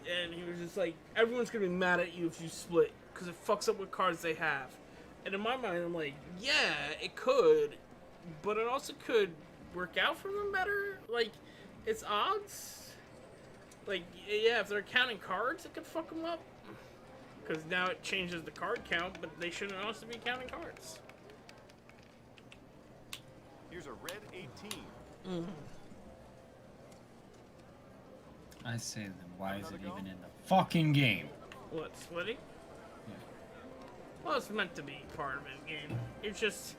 and he was just like, everyone's gonna be mad at you if you split because it fucks up what cards they have. And in my mind, I'm like, yeah, it could, but it also could work out for them better. Like, it's odds. Like, yeah, if they're counting cards, it could fuck them up. Because now it changes the card count, but they shouldn't also be counting cards. Here's a red 18. I say then, why is it even in the fucking game? What, splitting? Yeah. Well, it's meant to be part of the game. It's just...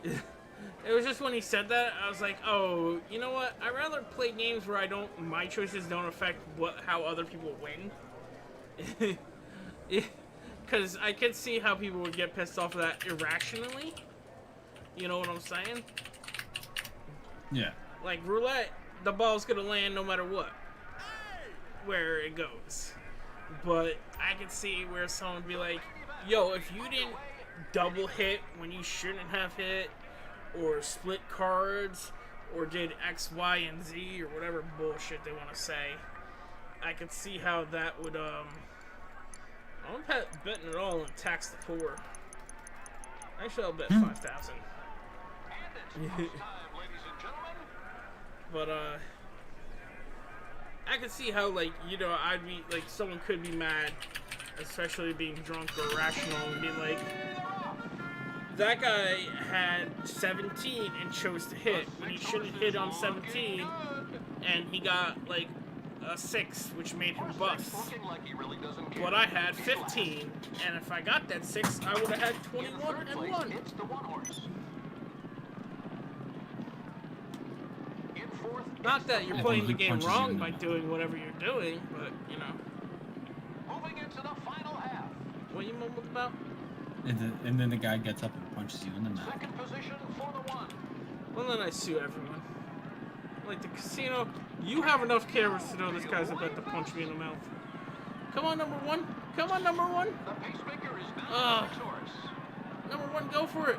It was just when he said that, I was like, oh, you know what? I'd rather play games where my choices don't affect how other people win. Because I could see how people would get pissed off of that irrationally. You know what I'm saying? Yeah. Like roulette, the ball's gonna land no matter what, where it goes. But I could see where someone would be like, yo, if you didn't double hit when you shouldn't have hit, or split cards, or did X, Y, and Z, or whatever bullshit they want to say, I could see how that would, I'm betting it all and tax the poor. Actually, I'll bet 5,000. But, I could see how, like, you know, I'd be, like, someone could be mad, especially being drunk or irrational, and be like, that guy had 17 and chose to hit when he shouldn't hit on 17, and he got, like, a 6, which made him bust. But I had 15, and if I got that 6, I would have had 21 and 1. Not that you're playing the game wrong by doing whatever you're doing, but, you know. Moving into the final half. What are you mumbling about? And then the guy gets up and punches you in the mouth. Second position for the one. Well, then I sue everyone. Like the casino, you have enough cameras to know this guy's about to punch me in the mouth. Come on, number one. Come on, number one. The pacemaker is now victorious. Number one, go for it.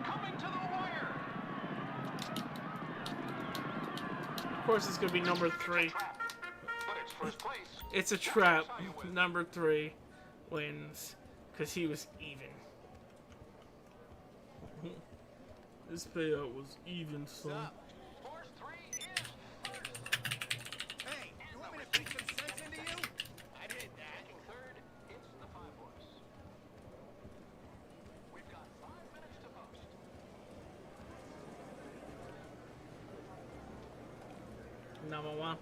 Coming to the wire. Of course, it's gonna be number 3. But it's first place. It's a trap. Number 3 wins because he was even. This payout was even, son. Horse 3 is first. Hey, you want me to beat some sense into you? I did that. Third, it's the 5 horse. We've got 5 minutes to post. Number 1.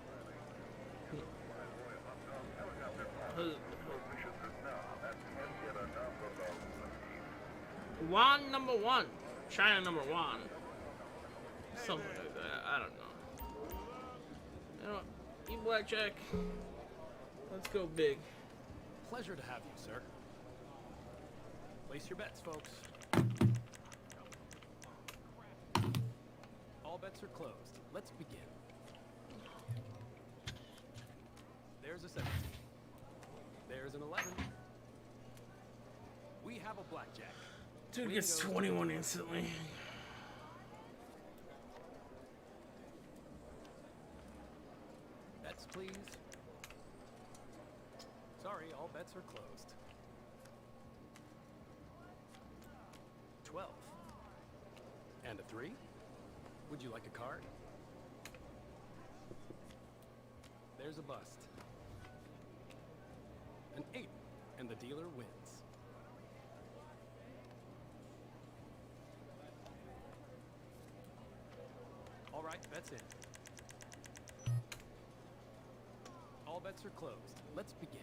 Juan number 1. China number 1. Something like that. I don't know. You know what? Eat blackjack. Let's go big. Pleasure to have you, sir. Place your bets, folks. All bets are closed. Let's begin. There's a 17. There's an 11. We have a blackjack. Dude gets 21 instantly. Bets, please. Sorry, all bets are closed. 12. And a 3? Would you like a card? There's a bust. An 8, and the dealer wins. All right, bets in. All bets are closed. Let's begin.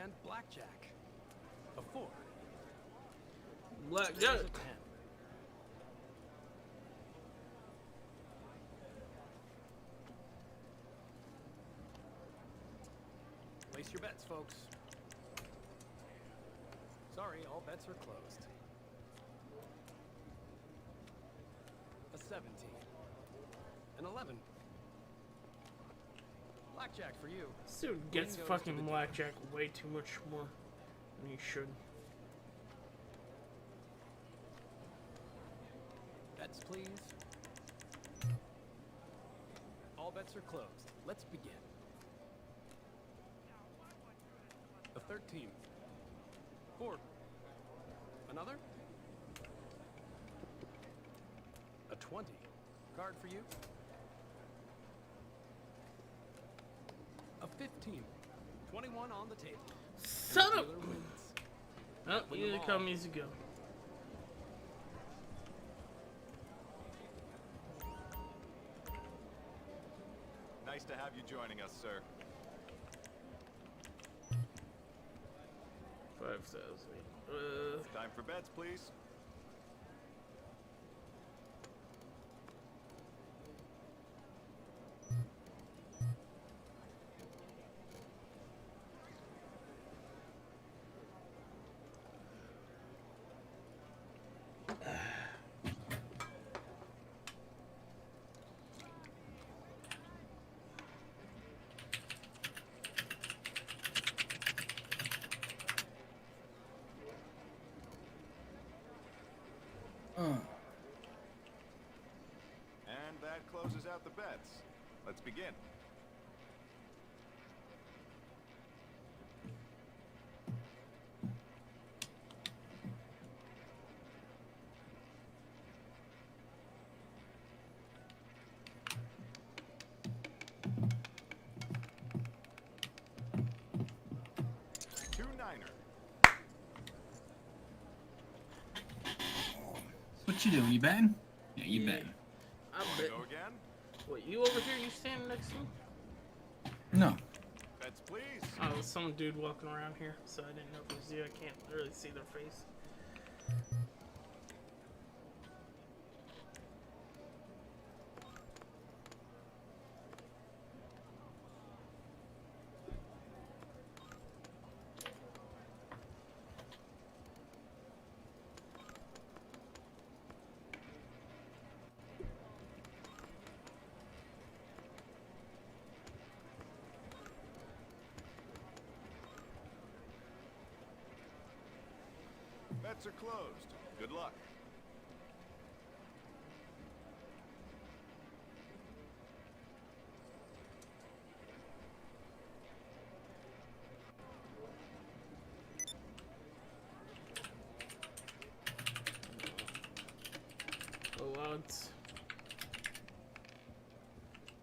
And blackjack. A 4. Blackjack. There's a 10. Place your bets, folks. Sorry, all bets are closed. A 17. An 11. Blackjack for you. This dude gets fucking blackjack way too much more than he should. Bets, please. All bets are closed. Let's begin. A 13. 4. Another? A 20. Card for you. A 15. 21 on the table. Son And of... the dealer wins. Oh, Win here them all. come music go. Nice to have you joining us, sir. 5,000. Time for bets, please. And that closes out the bets. Let's begin. Two-niner. What you doing? You betting? Yeah, you betting. I'm betting. Go again. What, you over here? You standing next to me? No. Bets, please. Oh, there's some dude walking around here, so I didn't know if it was you. I can't really see their face. Bets are closed. Good luck. Oh, odds.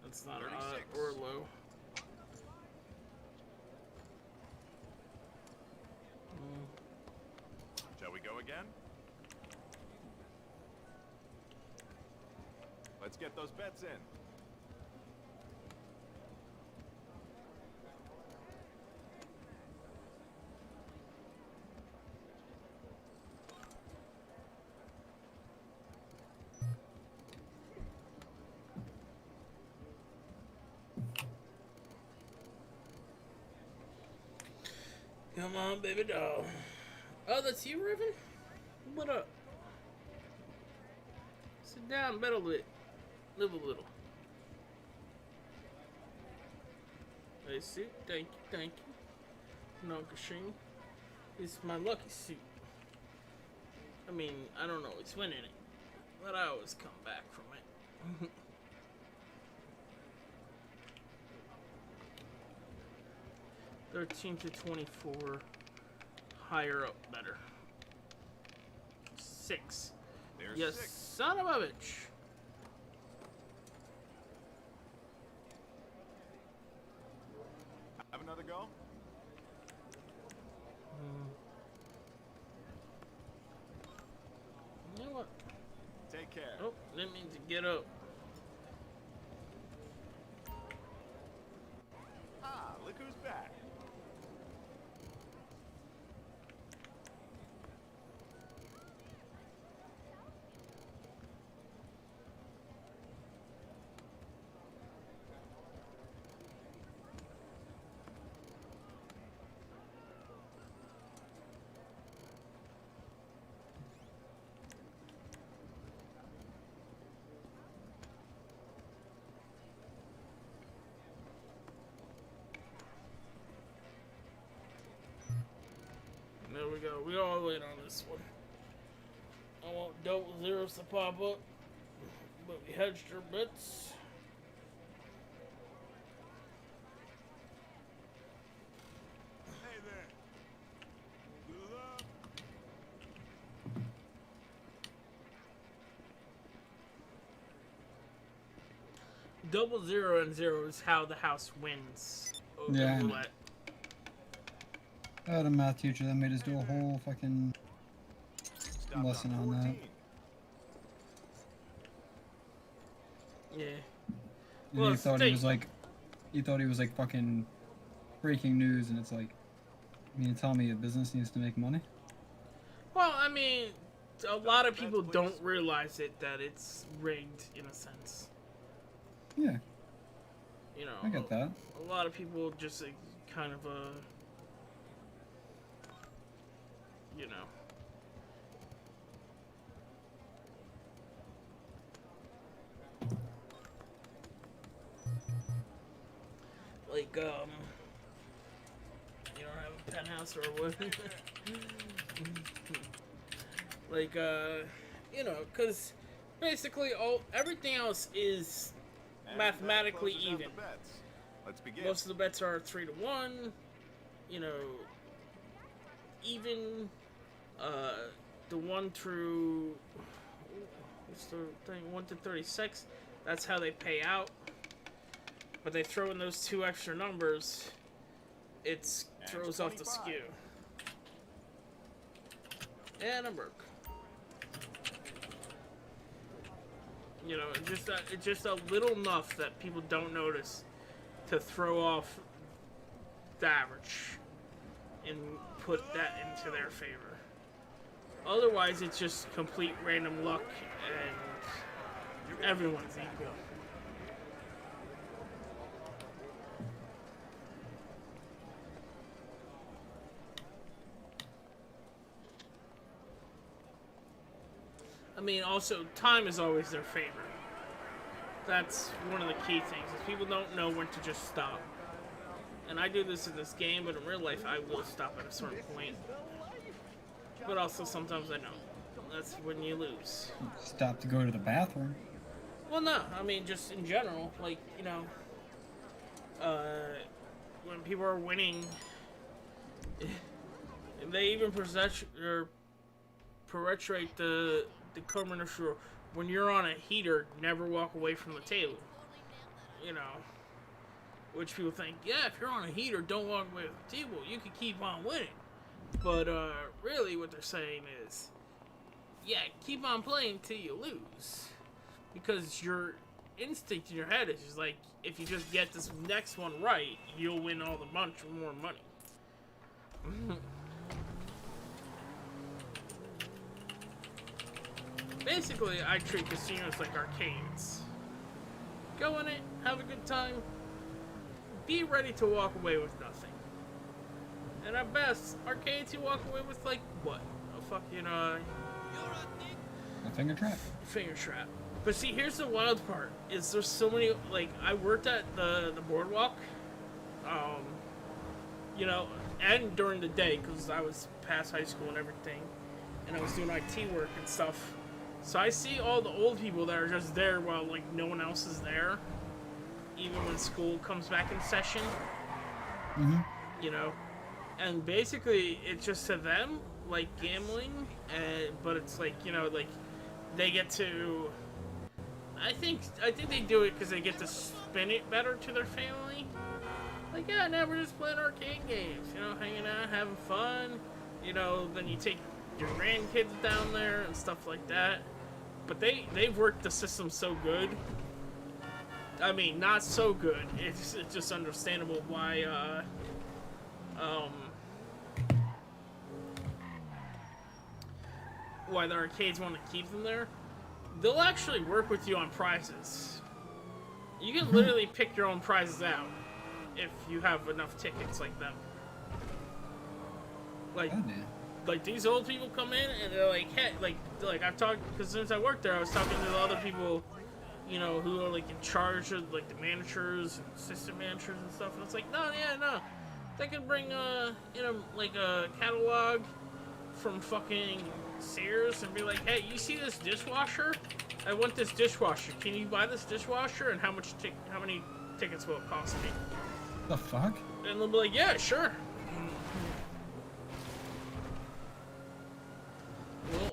That's not 36. odd or low. Shall we go again? Let's get those bets in. Come on, baby doll. Oh, that's you, Riven? What up? Sit down, bet a bit. Live a little. I see. Thank you, thank you. Nonkashing. It's my lucky suit. I mean, I don't always win in it, but I always come back from it. 13 to 24. higher up better. 6. There's Yes, 6. son of a bitch. Have another go? You know what? Take care. Oh, that means to get up. Ah, look who's back. There we go. We all in on this one. I want double zeros to pop up, but we hedged our bets. Hey there. Good luck. Double zero and zero is how the house wins. Over Yeah. roulette. I had a math teacher that made us do a whole fucking Stopped lesson on that. 14. Yeah. And Well, he it's thought the he was thing. like, fucking breaking news, and it's like, you mean to tell me a business needs to make money? Well, I mean, a lot of people don't realize that it's rigged in a sense. Yeah, You know, I get that. a lot of people just like, kind of you know. Like, you don't have a penthouse or what? Like, you know, because basically everything else is And mathematically that closes out even. the bets. Let's begin. Most of the bets are 3-1, you know, even, the 1 through, what's the thing, 1 to 36, that's how they pay out. But they throw in those 2 extra numbers, it throws off the 25. skew. And a Merc. You know, it's just a little enough that people don't notice to throw off the average and put that into their favor. Otherwise, it's just complete random luck and everyone's equal. I mean, also, time is always their favor. That's one of the key things, is people don't know when to just stop. And I do this in this game, but in real life, I will stop at a certain point. But also, sometimes I don't. That's when you lose. Stop to go to the bathroom. Well, no, I mean, just in general, like, you know, when people are winning, they even perpetuate the commercial rule. When you're on a heater, never walk away from the table. You know, which people think, yeah, if you're on a heater, don't walk away from the table. You can keep on winning. But really, what they're saying is, yeah, keep on playing till you lose, because your instinct in your head is just like, if you just get this next one right, you'll win all the bunch more money. Basically, I treat casinos like arcades. Go in it, have a good time, be ready to walk away with nothing. And at best, arcades you walk away with like, what? A fucking, A finger trap. finger trap. But see, here's the wild part, is there's so many, like, I worked at the boardwalk, you know, and during the day, because I was past high school and everything, and I was doing IT work and stuff. So I see all the old people that are just there while, like, no one else is there, even when school comes back in session. Mm-hmm. You know, And basically, it's just to them like gambling, but it's like, you know, like they get to. I think they do it because they get to spin it better to their family. Like, yeah, now we're just playing arcade games, you know, hanging out, having fun. You know, then you take your grandkids down there and stuff like that. But they've worked the system so good. I mean, not so good. It's just understandable why why the arcades want to keep them there. They'll actually work with you on prizes. You can literally pick your own prizes out if you have enough tickets like them. Like these old people come in and they're like, hey, like I've talked, because since I worked there, I was talking to the other people, you know, who are like in charge of like the managers and assistant managers and stuff. And it's like, no, they can bring like a catalog from fucking Sears and be like, hey, you see this dishwasher? I want this dishwasher. Can you buy this dishwasher? And how many tickets will it cost me? The fuck? And they'll be like, yeah, sure.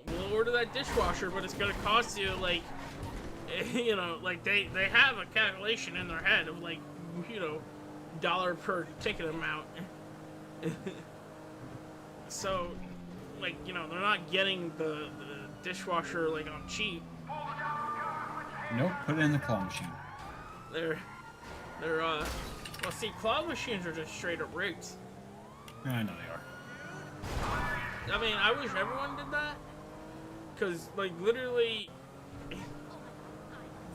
We'll order that dishwasher, but it's gonna cost you like, you know, like they have a calculation in their head of like, you know, $1 per ticket amount. So, like, you know, they're not getting the dishwasher like on cheap. Nope, put it in the claw machine. They're well, see, claw machines are just straight up rigged. I know they are. I mean, I wish everyone did that, because like literally,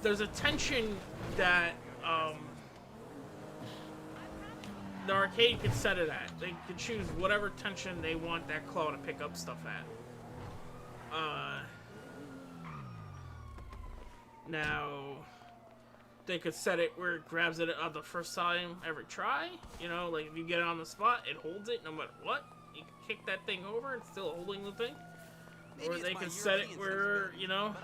there's a tension that the arcade could set it at. They could choose whatever tension they want that claw to pick up stuff at. Now, they could set it where it grabs it on the first time every try. You know, like if you get it on the spot, it holds it no matter what. You can kick that thing over, it's still holding the thing. Or they could set it where, you know,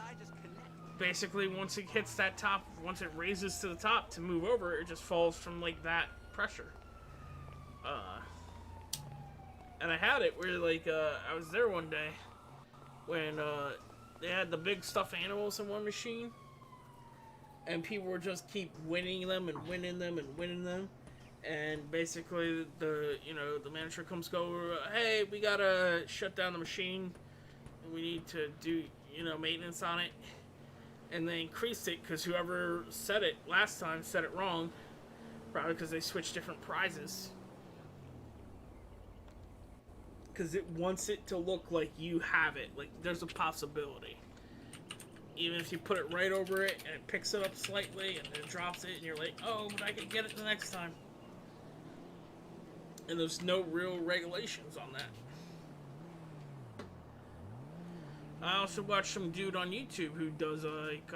basically once it hits that top, once it raises to the top to move over, it just falls from like that pressure. And I had it where like I was there one day when they had the big stuffed animals in one machine, and people were just keep winning them and winning them and winning them, and basically the manager comes over, hey, we gotta shut down the machine, we need to do maintenance on it, and they increased it because whoever said it last time said it wrong, probably because they switched different prizes. Because it wants it to look like you have it. Like, there's a possibility. Even if you put it right over it, and it picks it up slightly, and then drops it, and you're like, oh, but I can get it the next time. And there's no real regulations on that. I also watched some dude on YouTube who does, like,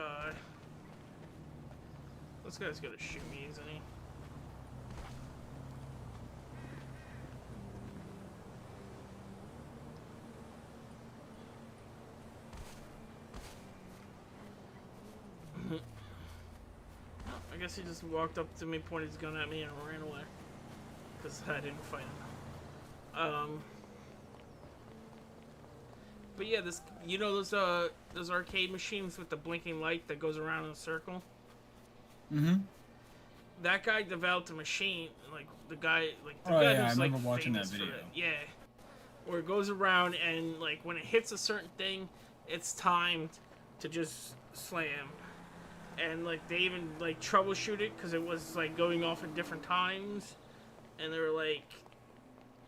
this guy's gonna shoot me, isn't he? I guess he just walked up to me, pointed his gun at me, and ran away. Because I didn't fight him. But yeah, this, those arcade machines with the blinking light that goes around in a circle? Mm-hmm. That guy developed a machine, like, the guy who's, I remember watching that video. Yeah. Where it goes around, and, like, when it hits a certain thing, it's timed to just slam. And, like, they even, like, troubleshoot it, because it was, like, going off at different times. And they were like,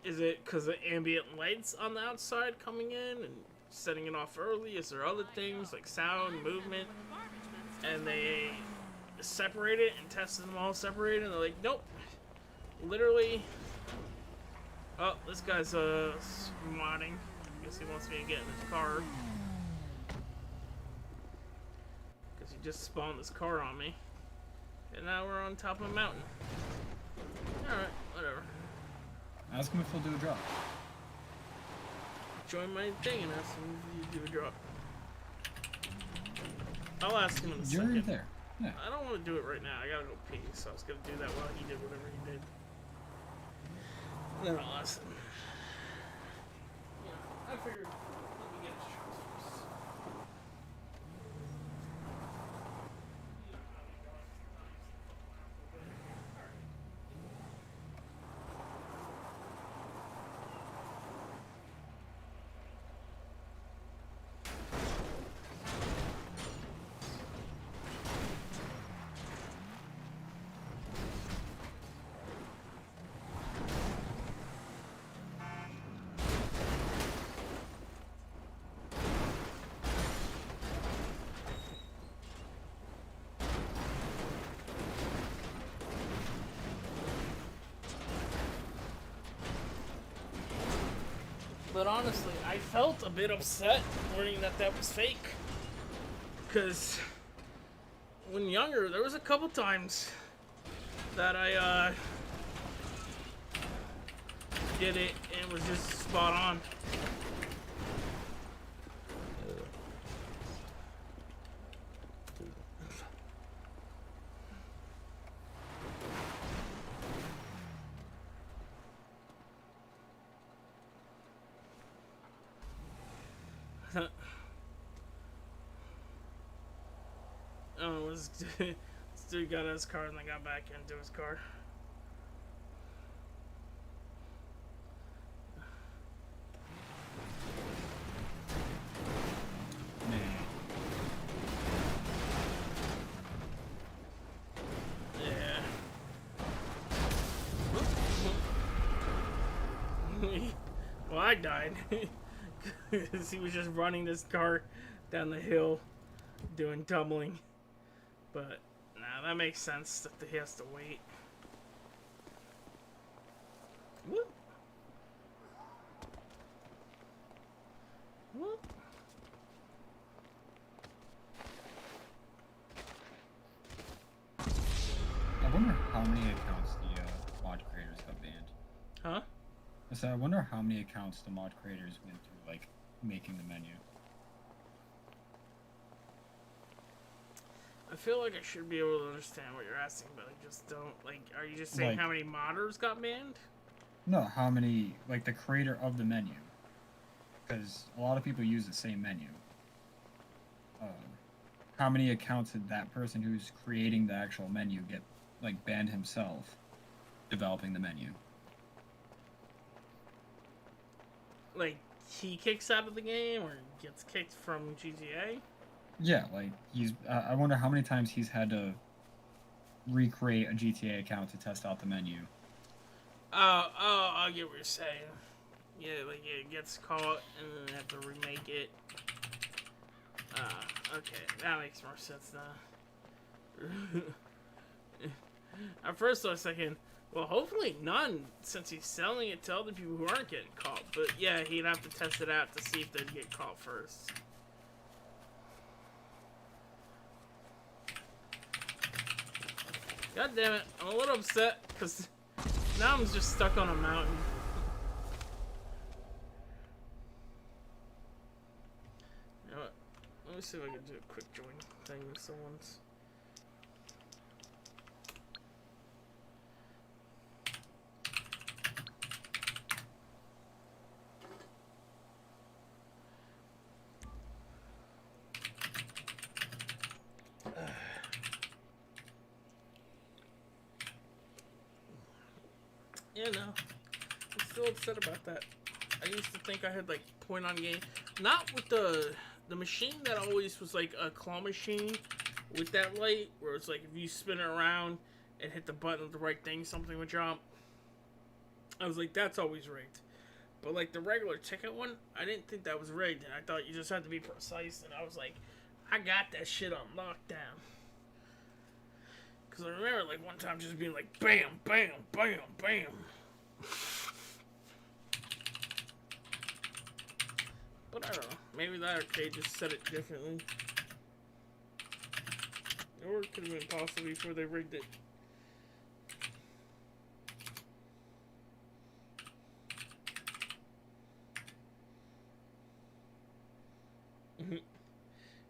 is it because of ambient lights on the outside coming in and setting it off early? Is there other things, like sound, movement? And they separated and tested them all separated, and they're like, nope. Literally. Oh, this guy's, modding. I guess he wants me to get in his car. He just spawned this car on me, and now we're on top of a mountain. Alright, whatever. Ask him if he'll do a drop. Join my thing and ask him if you do a drop. I'll ask him in a second. You're there. Yeah. I don't want to do it right now. I gotta go pee, so I was gonna do that while he did whatever he did. No, listen. Yeah, I figured let me get his shots first. But honestly, I felt a bit upset learning that that was fake. Because when younger, there was a couple times that I did it and was just spot on. Oh, it was this dude got out of his car and then got back into his car. Yeah. Well, I died because he was just running this car down the hill, doing tumbling. But nah, that makes sense that he has to wait. Whoop. Whoop. I wonder how many accounts the mod creators got banned. Huh? I said, I wonder how many accounts the mod creators went through, like, making the menu. I feel like I should be able to understand what you're asking, but I just don't. Like, are you just saying Like- how many modders got banned? No, how many, like, the creator of the menu. Because a lot of people use the same menu. How many accounts did that person who's creating the actual menu get, like, banned himself developing the menu? Like, he kicks out of the game or gets kicked from GTA? Yeah, like, he's... I wonder how many times he's had to recreate a GTA account to test out the menu. Oh, I get what you're saying. Yeah, like it gets caught and then they have to remake it. Okay, that makes more sense now. At first I was thinking, well, hopefully none, since he's selling it to other people who aren't getting caught. But yeah, he'd have to test it out to see if they'd get caught first. God damn it, I'm a little upset, because now I'm just stuck on a mountain. You know what? Let me see if I can do a quick join thing with someone's. Yeah, no. I'm still upset about that. I used to think I had, like, point on game. Not with the machine that always was, like, a claw machine with that light, where it's like, if you spin it around and hit the button at the right thing, something would jump. I was like, that's always rigged. But, like, the regular ticket one, I didn't think that was rigged, and I thought you just had to be precise, and I was like, I got that shit on lockdown. Because I remember, like, one time just being like, bam, bam, bam, bam. But I don't know. Maybe that arcade just said it differently. Or it could have been possibly before they rigged it.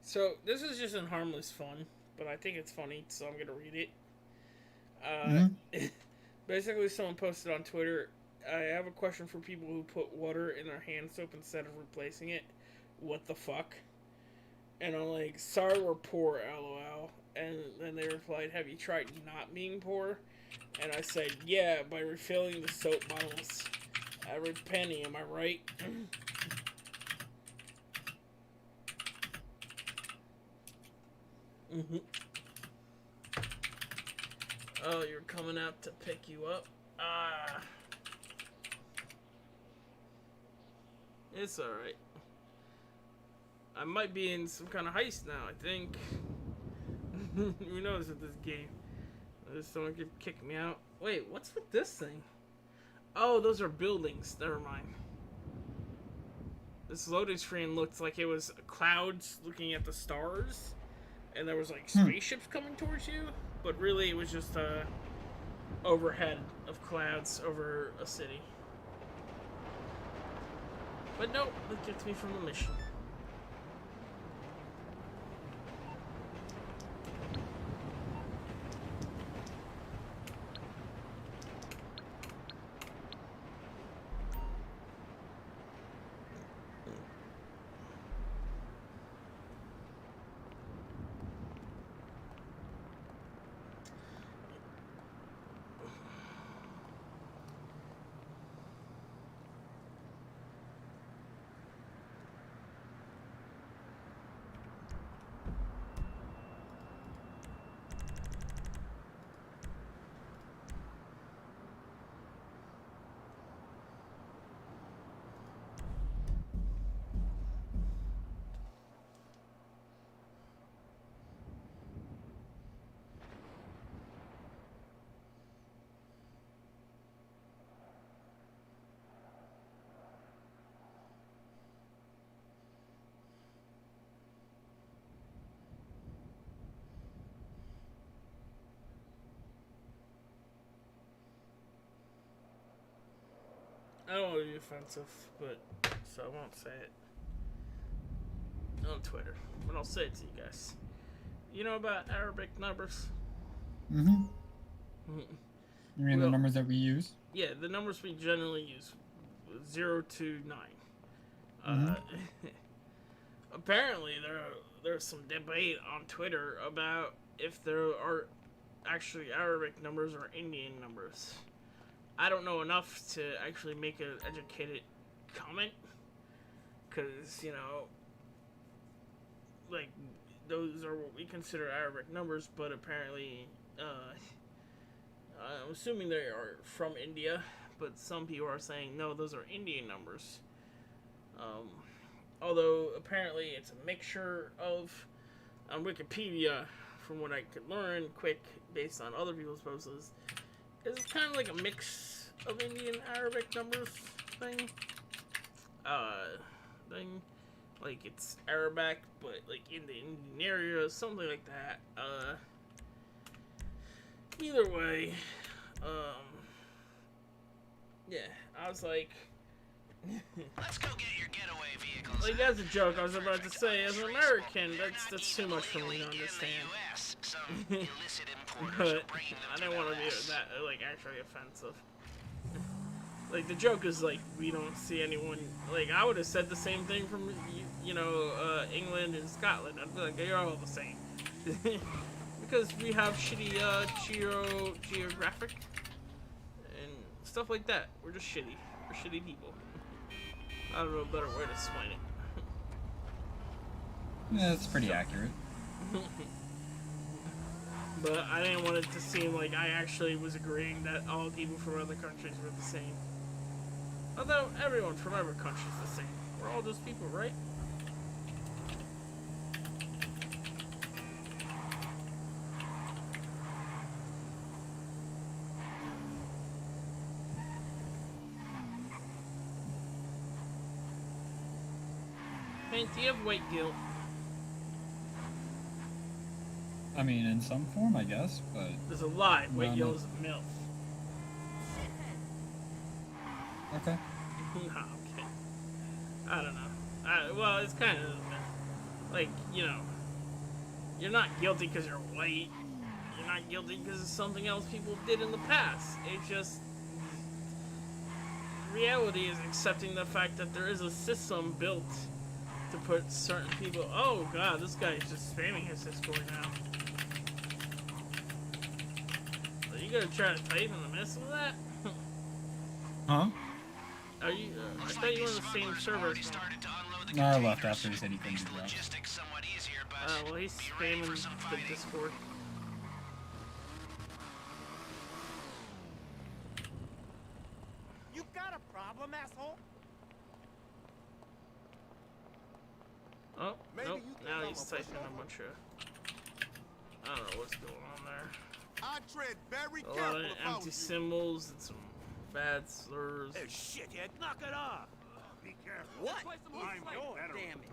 So, this is just in harmless fun, but I think it's funny, so I'm gonna read it. Basically, someone posted on Twitter, I have a question for people who put water in their hand soap instead of replacing it. What the fuck? And I'm like, sorry, we're poor, lol. And then they replied, have you tried not being poor? And I said, yeah, by refilling the soap bottles. Every penny, am I right? Mm-hmm. Oh, you're coming out to pick you up? Ah. It's alright. I might be in some kind of heist now, I think. Who knows with this game? Someone could kick me out. Wait, what's with this thing? Oh, those are buildings. Never mind. This loading screen looked like it was clouds looking at the stars. And there was like spaceships coming towards you. But really it was just a overhead of clouds over a city. But nope, that gets me from the mission. I don't want to be offensive, but so I won't say it on Twitter, but I'll say it to you guys. You know about Arabic numbers? Mm-hmm. You mean the numbers that we use? Yeah, the numbers we generally use, 0 to 9. Apparently, there's some debate on Twitter about if there are actually Arabic numbers or Indian numbers. I don't know enough to actually make an educated comment, because, you know, like, those are what we consider Arabic numbers, but apparently, I'm assuming they are from India, but some people are saying, no, those are Indian numbers. Although, apparently, it's a mixture of, on Wikipedia, from what I could learn quick, based on other people's posts, it's kind of like a mix of Indian Arabic numbers thing. Like it's Arabic, but like in the Indian area, something like that. Either way, yeah, I was like, let's go get your getaway vehicles. like as a joke, I was about to say, as an American, that's too much for me to understand. But I didn't want to be that like actually offensive. Like the joke is like we don't see anyone. Like I would have said the same thing from England and Scotland. I'd be like, you're all the same. Because we have shitty geographic and stuff like that. We're just shitty. We're shitty people. I don't know a better way to explain it. Yeah, that's pretty accurate. But I didn't want it to seem like I actually was agreeing that all people from other countries were the same. Although everyone from every country is the same. We're all just people, right? Man, do you have weight guilt? I mean, in some form, I guess, but... There's a lie. Weight guilt is a MILF. Okay. No, I'm kidding. I don't know. Well, it's kind of like, you're not guilty because you're white. You're not guilty because of something else people did in the past. It's just reality is accepting the fact that there is a system built to put certain people. Oh god, this guy is just spamming his Discord now. Are you gonna try to type in the midst of that? Huh? Are you? I thought you were on the same server. No, I left after he said he couldn't do that. Well, he's spamming the Discord. You got a problem, asshole? Oh, nope. Now he's typing a bunch of... I don't know what's going on there. I tread very A lot careful of about empty you. symbols and some bad slurs. Hey, shithead, knock it off. Be careful. What? I'm Oh, better. damn it.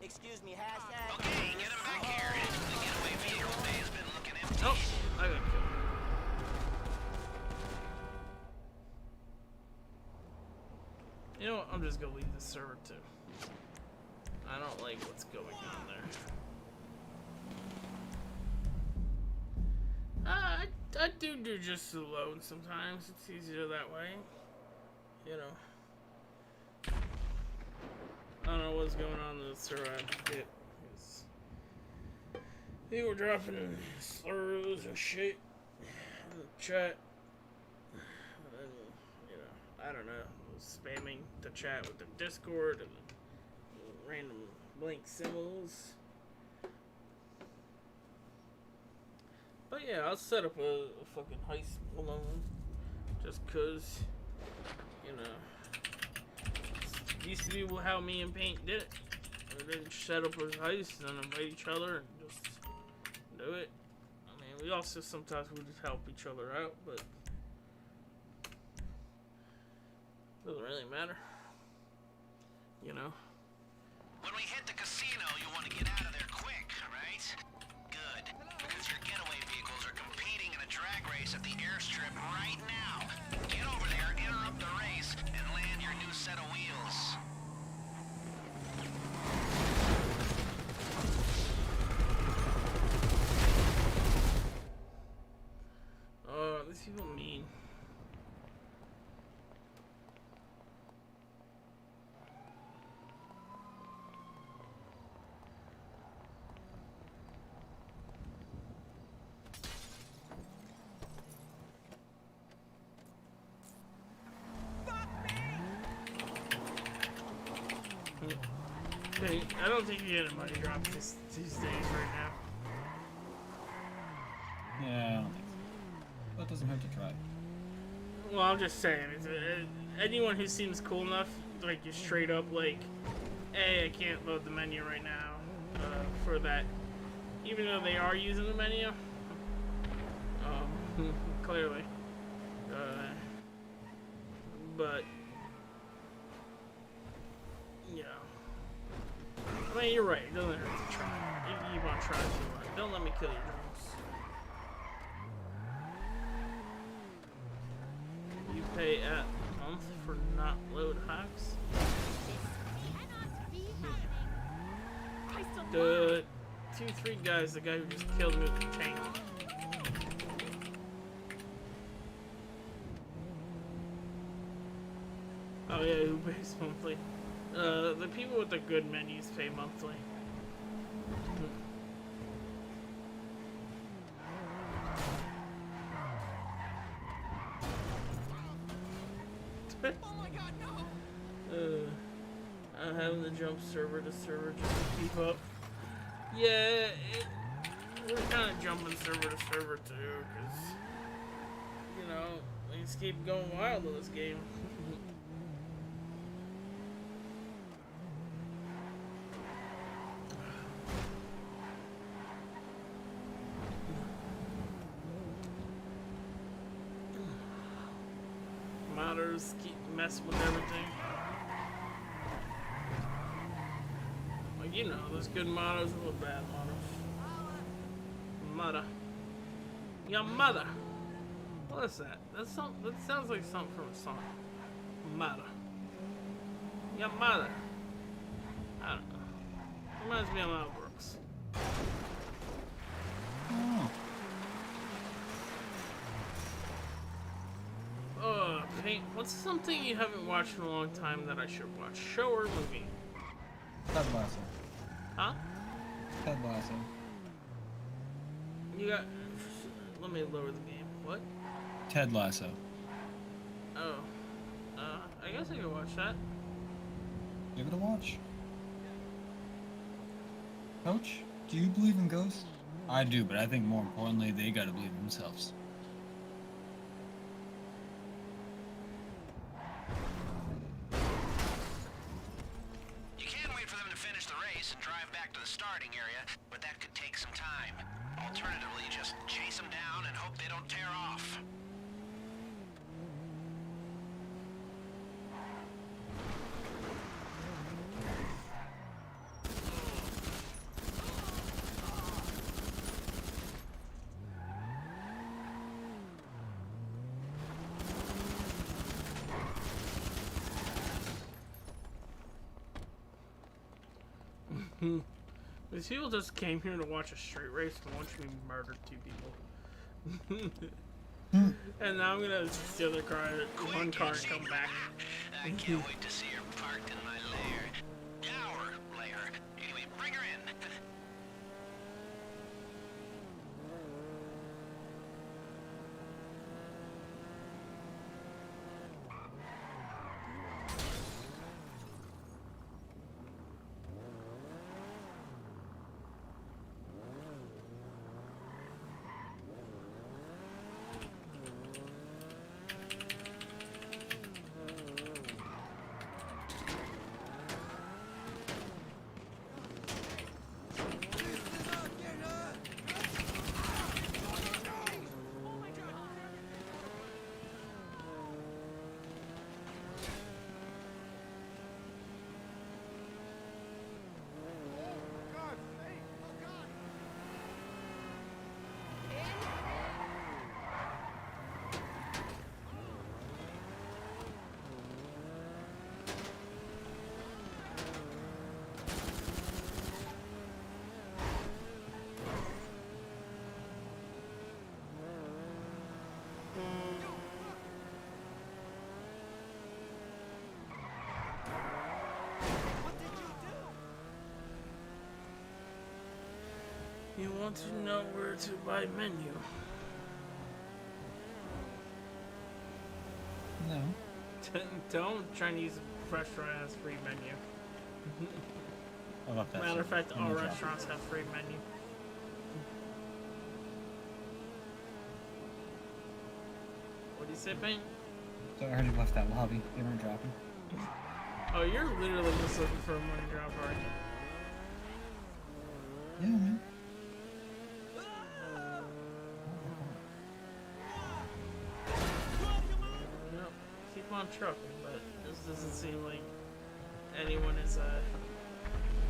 Excuse me, hashtag. Okay, get him back here. The getaway vehicle bay has been looking empty. Oh, I got killed. You know what? I'm just gonna leave this server too. I don't like what's going on there. I do just alone sometimes. It's easier that way. You know. I don't know what's going on in the server. I forget. People were dropping slurs and shit in the chat. And, you know, I don't know. Spamming the chat with the Discord and random blank symbols. But yeah, I'll set up a fucking heist alone. Just cause, you know, it used to be how me and Paint did it. We didn't set up a heist and invite each other and just do it. I mean, we also sometimes would just help each other out, but doesn't really matter. You know? When we hit the casino, you want to get out of there quick, right? Good, because your getaway vehicles are competing in a drag race at the airstrip right now. Get over there, interrupt the race, and land your new set of wheels. Oh, these people mean. Hey, I don't think you get a money drop these days right now. Yeah, I don't think so. That doesn't hurt to try. Well, I'm just saying, anyone who seems cool enough, like you straight up like, hey, I can't load the menu right now for that, even though they are using the menu. Clearly. But you know, I mean, you're right. It doesn't hurt to try. You can keep on trying if you want. Don't let me kill your dreams. You pay at month for not load hacks. The 2-3 guys, the guy who just killed me with the tank. Oh yeah, who pays monthly? The people with the good menus pay monthly. Oh my god, no! I'm having to jump server to server just to keep up. Yeah, we're kind of jumping server to server too, because, you know, things keep going wild in this game. Modders keep messing with everything. Like, you know, there's good modders and there's bad modders. Mother. Your mother. What is that? That sounds like something from a song. Mother. Your mother. I don't know. Reminds me of Mel Brooks. Oh, Paint What's something you haven't watched in a long time that I should watch? Show or movie? Ted Lasso. Huh? Ted Lasso. You got... Let me lower the game. What? Ted Lasso. Oh. I guess I could watch that. Give it a watch. Coach, do you believe in ghosts? I do, but I think more importantly, they gotta believe in themselves. You can wait for them to finish the race and drive back to the starting area, but that could take some time. Alternatively, just chase them down and hope they don't tear off. These people just came here to watch a street race and watch me murder 2 people. And now I'm gonna steal their car, one car, and come back. I can't wait to see her parked in my lair. Our lair. Anyway, bring her in. You want to know where to buy menu? No. Don't Chinese restaurant has free menu. I love that. Matter of fact, In all the drop. restaurants have free menu. What do you say, Payne? So I already left that lobby. They weren't dropping. Oh, you're literally just looking for a money drop, aren't you? Yeah, man. No, keep on trucking, but this doesn't seem like anyone is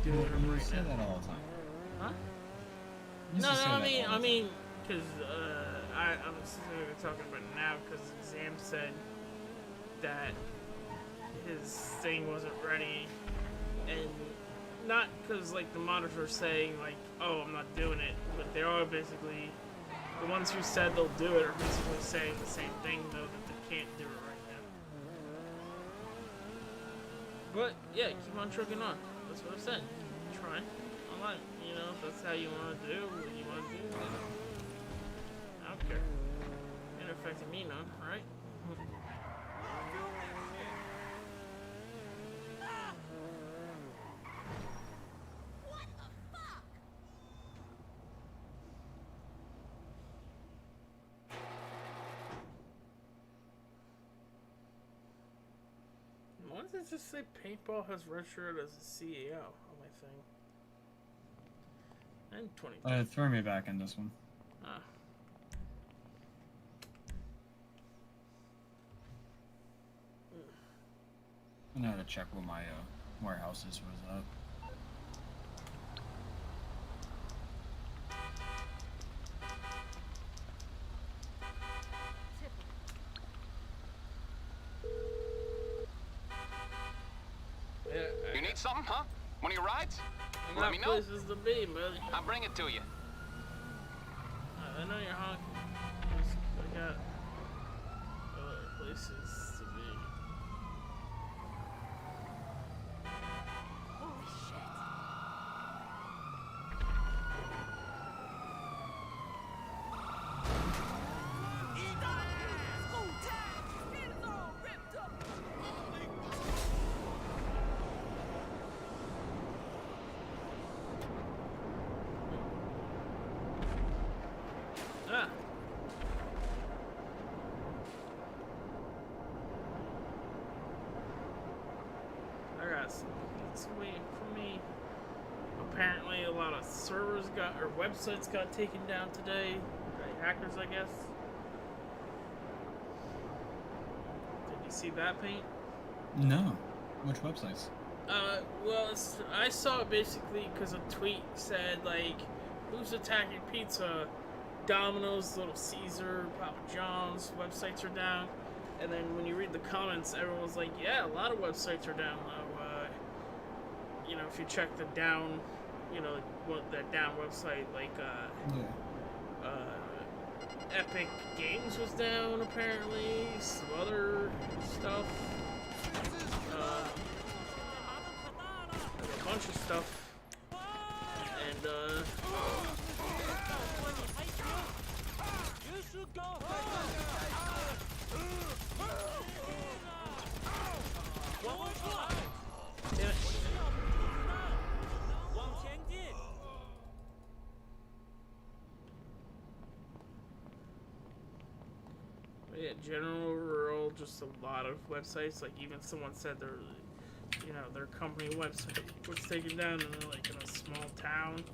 doing it You right say now. that all the time. Huh? You No, used to say no, that all the I time. mean, because I'm specifically talking about it now because Exam said that his thing wasn't ready, and not because like the modders were saying like, oh, I'm not doing it, but they are basically the ones who said they'll do it are basically saying the same thing though, that they can't do it right now. But yeah, keep on trucking on. That's what I said. Try. I'm like, you know, if that's how you want to do what you want to do, then I don't care. Ain't affecting me none, right? Why does it just say paintball has registered as a CEO on my thing? And 20. Throw me back in this one. Ah. I know how to check what my warehouses was up. Yeah, You need something, huh? One of your rides? I Let me got know. places to be, buddy. I'll bring it to you. I know you're honking. I got other places to be. got some pizza waiting for me. Apparently, a lot of servers or websites got taken down today by hackers, I guess. Did you see that, Paint? No. Which websites? Well, I saw it basically because a tweet said, like, who's attacking pizza? Domino's, Little Caesar, Papa John's websites are down. And then when you read the comments, everyone was like, yeah, a lot of websites are down low. You know, if you check the down, you know, that down website, like, Epic Games was down, apparently. Some other stuff. A bunch of stuff. And, yeah, general rural, just a lot of websites. Like, even someone said their company website was taken down, and they're like in a small town.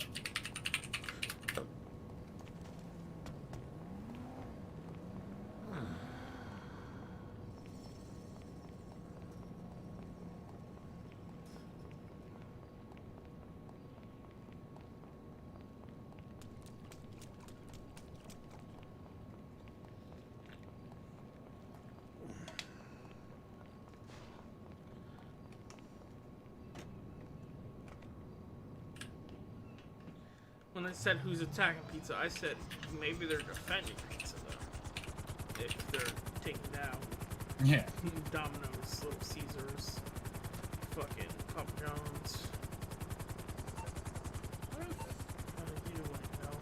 When I said who's attacking pizza, I said maybe they're defending pizza, though. If they're taking down. Yeah. Domino's, Little Caesars, fucking Papa John's. You wouldn't know.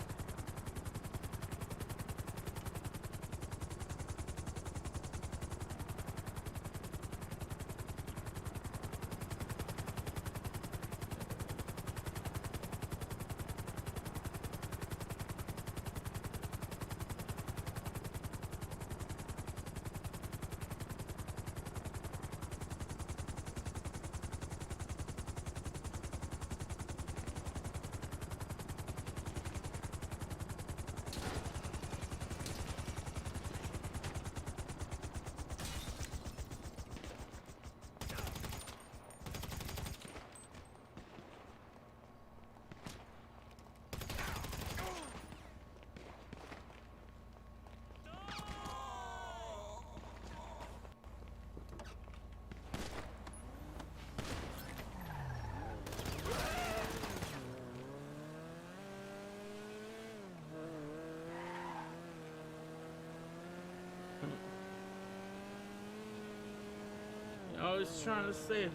I was trying to save him.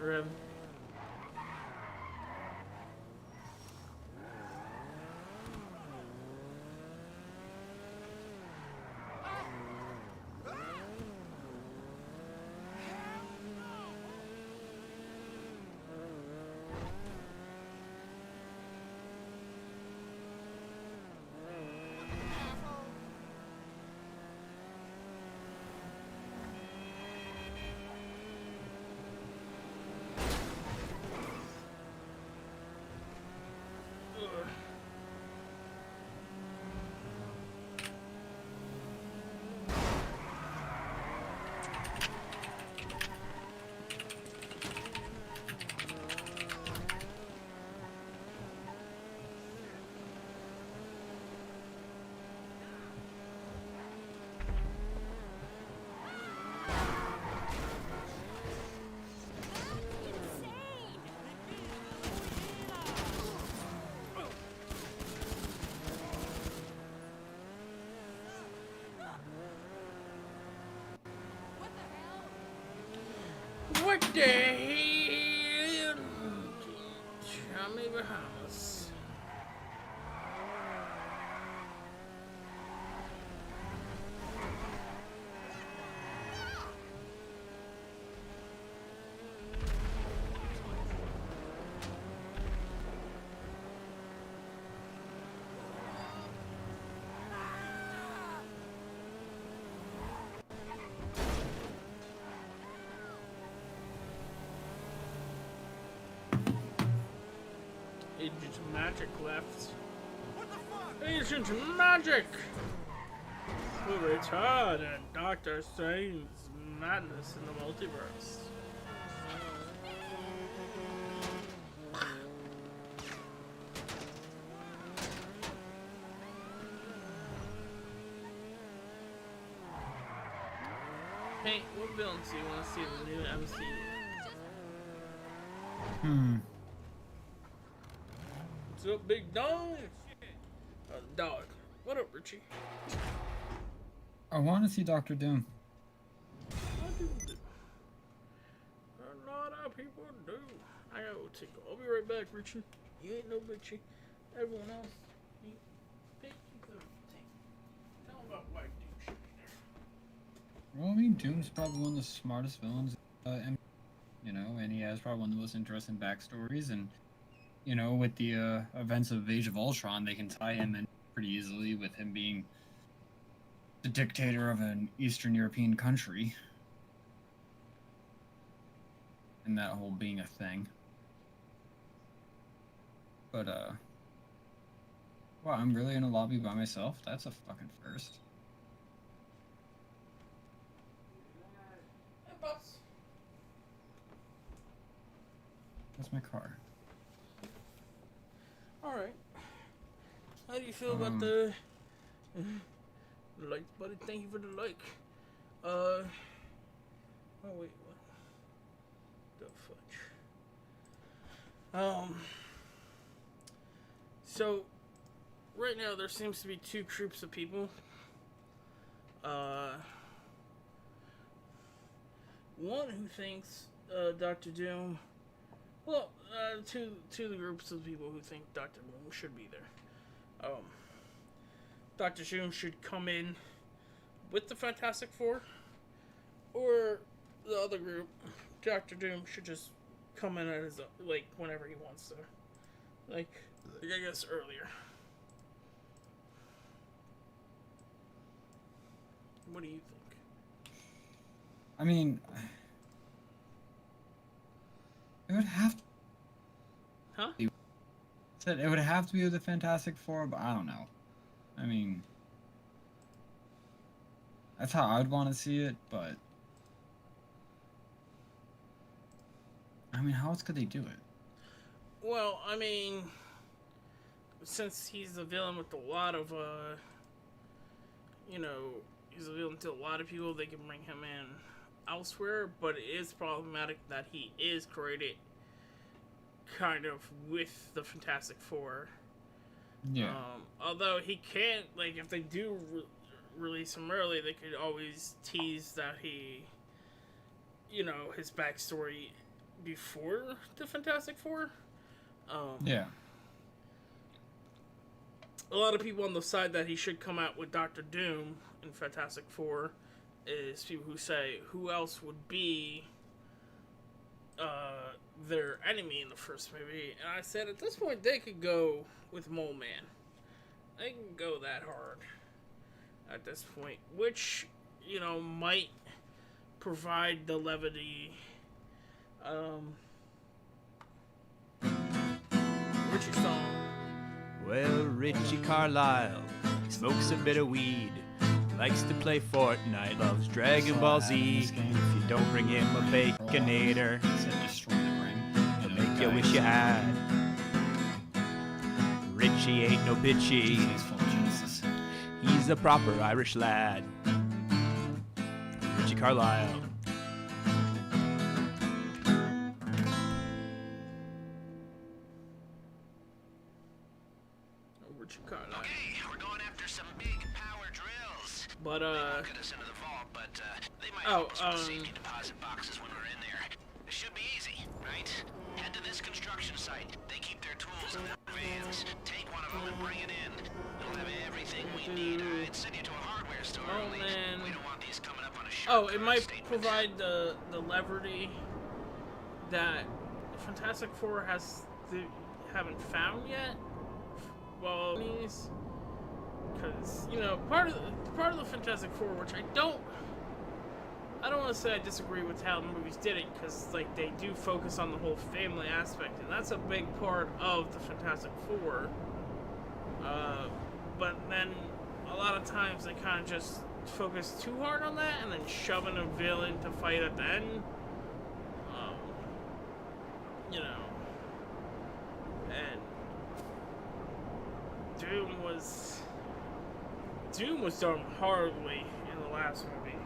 Rev. What the hell? Tell me the house. Agent Magic left. Agent Magic will return in Doctor Strange's madness in the multiverse. Hey, what villains do you want to see in the new MCU? What's up, big dog? Dog. What up, Richie? I want to see Doctor Doom. What do you do? A lot of people do. I gotta go take. I'll be right back, Richie. You ain't no bitchy. Everyone else, you pick the thing. Tell them about why Doom should be there. Well, I mean, Doom's probably one of the smartest villains, and you know, and he has probably one of the most interesting backstories. And you know, with the events of Age of Ultron, they can tie him in pretty easily with him being the dictator of an Eastern European country, and that whole being a thing. But wow, I'm really in a lobby by myself? That's a fucking first. Hey, boss. That's my car. Alright. How do you feel about the like, buddy? Thank you for the like. Oh wait, what the fudge? So right now there seems to be two groups of people. One who thinks Doctor Doom. Well, two groups of people who think Doctor Doom should be there. Doctor Doom should come in with the Fantastic Four, or the other group, Doctor Doom should just come in at his like whenever he wants to, like I guess earlier. What do you think? I mean, it would have to. Huh? Said it would have to be with the Fantastic Four, but I don't know. I mean, that's how I'd want to see it, but I mean, how else could they do it? Well, I mean, since he's a villain with a lot of, you know, he's a villain to a lot of people, they can bring him in elsewhere, but it is problematic that he is created kind of with the Fantastic Four. Yeah. Although he can't, like, if they do release him early, they could always tease that he, you know, his backstory before the Fantastic Four. Yeah. A lot of people on the side that he should come out with Doctor Doom in Fantastic Four is people who say, who else would be their enemy in the first movie? And I said, at this point, they could go with Mole Man. They can go that hard at this point, which, you know, might provide the levity. Richie song. Well, Richie Carlisle, he smokes a bit of weed, likes to play Fortnite, loves Dragon Ball Z. If you don't bring him a Baconator, he'll make you wish you had. Richie ain't no bitchy, he's a proper Irish lad. Richie Carlisle. Okay, we're going after some big power drills. But They won't get us into the vault, but they might help us with safety deposit boxes when we're in there. It should be easy, right? Head to this construction site. They keep their tools in their vans. Take one of them and bring it in. We'll have everything we need. I'd send you to a hardware store. Oh, only man. we don't want these coming up on a Oh, short it might statement. provide the levity that Fantastic Four haven't found yet. Well, because you know part of the Fantastic Four, which I don't I don't want to say I disagree with how the movies did it, because like they do focus on the whole family aspect, and that's a big part of the Fantastic Four. But then a lot of times they kind of just focus too hard on that, and then shoving a villain to fight at the end. You know, and Doom was done horribly in the last movie.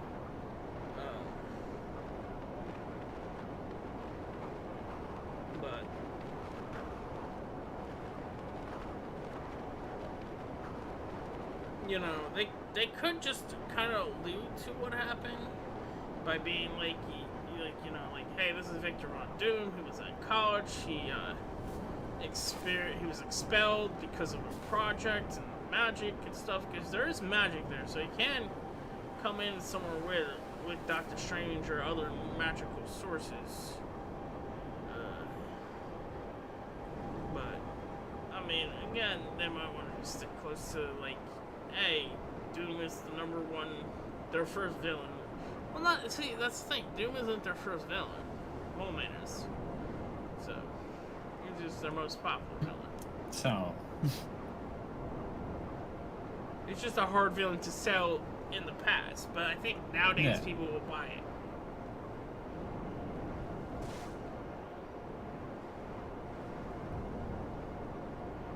But you know, they could just kind of allude to what happened by being like, you know, like, hey, this is Victor Von Doom. He was at college. He was expelled because of a project and magic and stuff. Because there is magic there, so he can come in somewhere with Doctor Strange or other magical sources. But I mean, again, they might want to stick close to like, hey, Doom is the number one, their first villain. Well, not, see, that's the thing. Doom isn't their first villain. Woman is. So, he's just their most popular villain. So. It's just a hard villain to sell in the past, but I think nowadays people will buy it.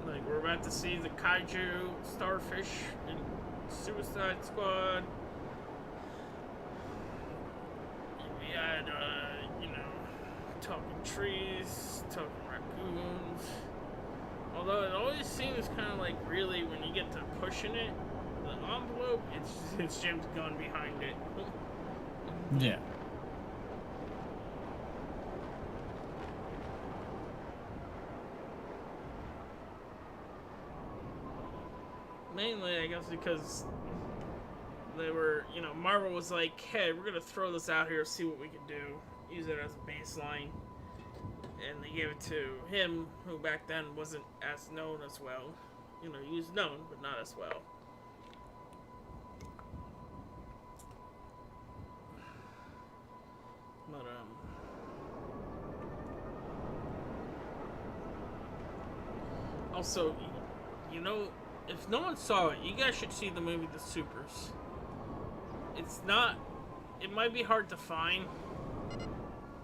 Like, we're about to see the Kaiju Starfish in Suicide Squad. We had, you know, talking trees, talking raccoons. Although it always seems kind of like, really, when you get to pushing it, the envelope, it's James Gunn behind it. Yeah. Mainly, I guess, because they were, you know, Marvel was like, hey, we're gonna throw this out here, see what we can do, use it as a baseline, and they gave it to him, who back then wasn't as known as well. You know, he was known, but not as well. But, also, you know, if no one saw it, you guys should see the movie The Supers. It's not, it might be hard to find,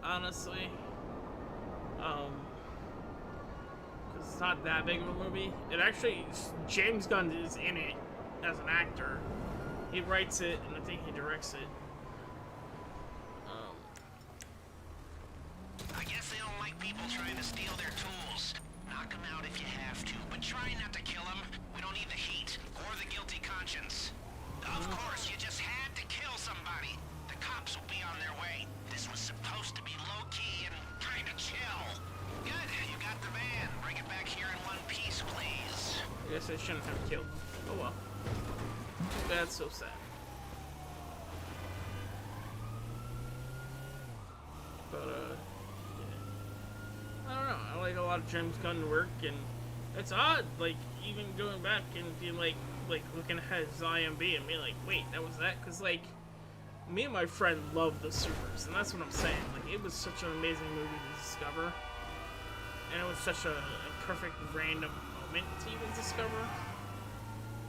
honestly, because it's not that big of a movie. It actually, James Gunn is in it as an actor. He writes it, and I think he directs it. I guess they don't like people trying to steal their tools. Knock them out if you have to, but try not to kill them. We don't need the heat or the guilty conscience. Of course, you just had to kill somebody. The cops will be on their way. This was supposed to be low-key and kind of chill. Good, you got the van. Bring it back here in one piece, please. I guess I shouldn't have killed him. Oh well. Too bad, so sad. But, yeah. I don't know. I like a lot of James Gunn work, and it's odd, like, even going back and being like looking at his IMDb and being like, wait, that was that? Because, like, me and my friend loved The Supers, and that's what I'm saying. Like, it was such an amazing movie to discover, and it was such a perfect random moment to even discover.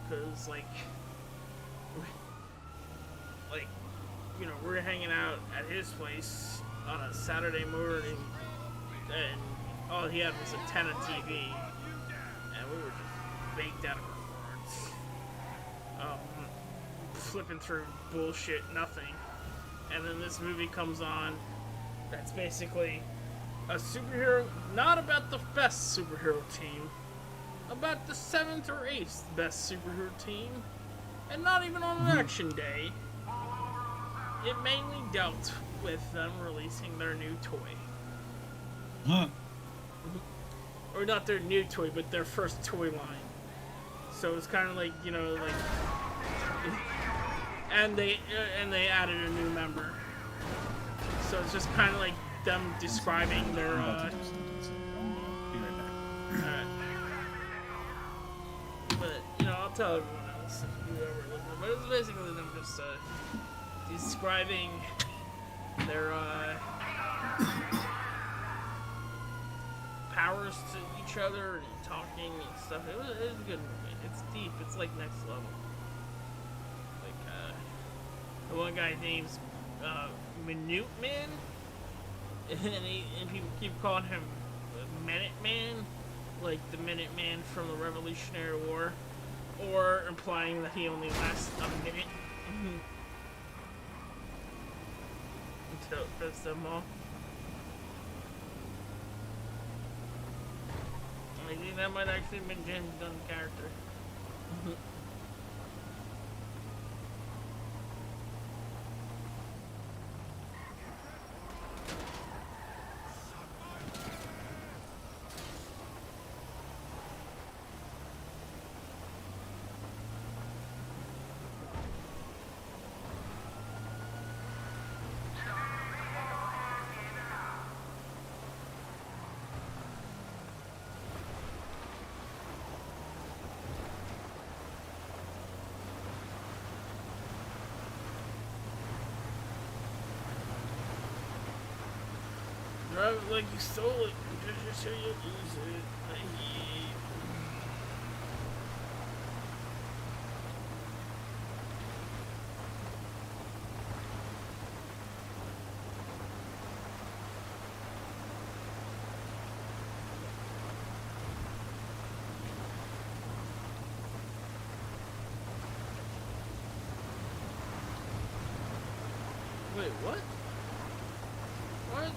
Because, like, you know, we're hanging out at his place on a Saturday morning, and all he had was a 10 TV, and we were just baked out of our gourds, flipping through bullshit, nothing, and then this movie comes on that's basically a superhero, not about the best superhero team, about the 7th or 8th best superhero team, and not even on an action day. It mainly dealt with them releasing their new toy. Or not their new toy, but their first toy line. So it's kind of like, you know, like, and they added a new member. So it's just kind of like them describing their. Be right back. Alright. But you know, I'll tell everyone else if you ever listen. But it's basically them just describing their powers to each other and talking and stuff. It was a good movie. It's deep. It's like next level. Like the one guy's name's Minute Man, and people keep calling him Minute Man, like the Minute Man from the Revolutionary War, or implying that he only lasts a minute until it fits them all. I think that might actually have been James Gunn's character. Drive it like you stole it, just so you lose it. Wait, what? What?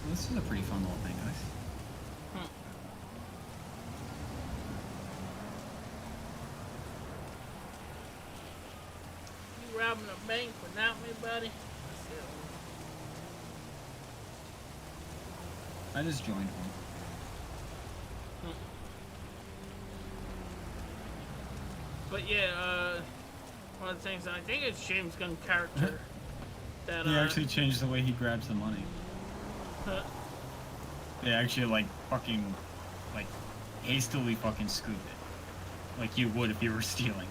This is a pretty fun little thing, guys. You robbing a bank without me, buddy? I just joined one. But yeah, one of the things I think it's James Gunn's character that He actually changed the way he grabs the money. They actually like fucking like hastily fucking scoop it, like you would if you were stealing.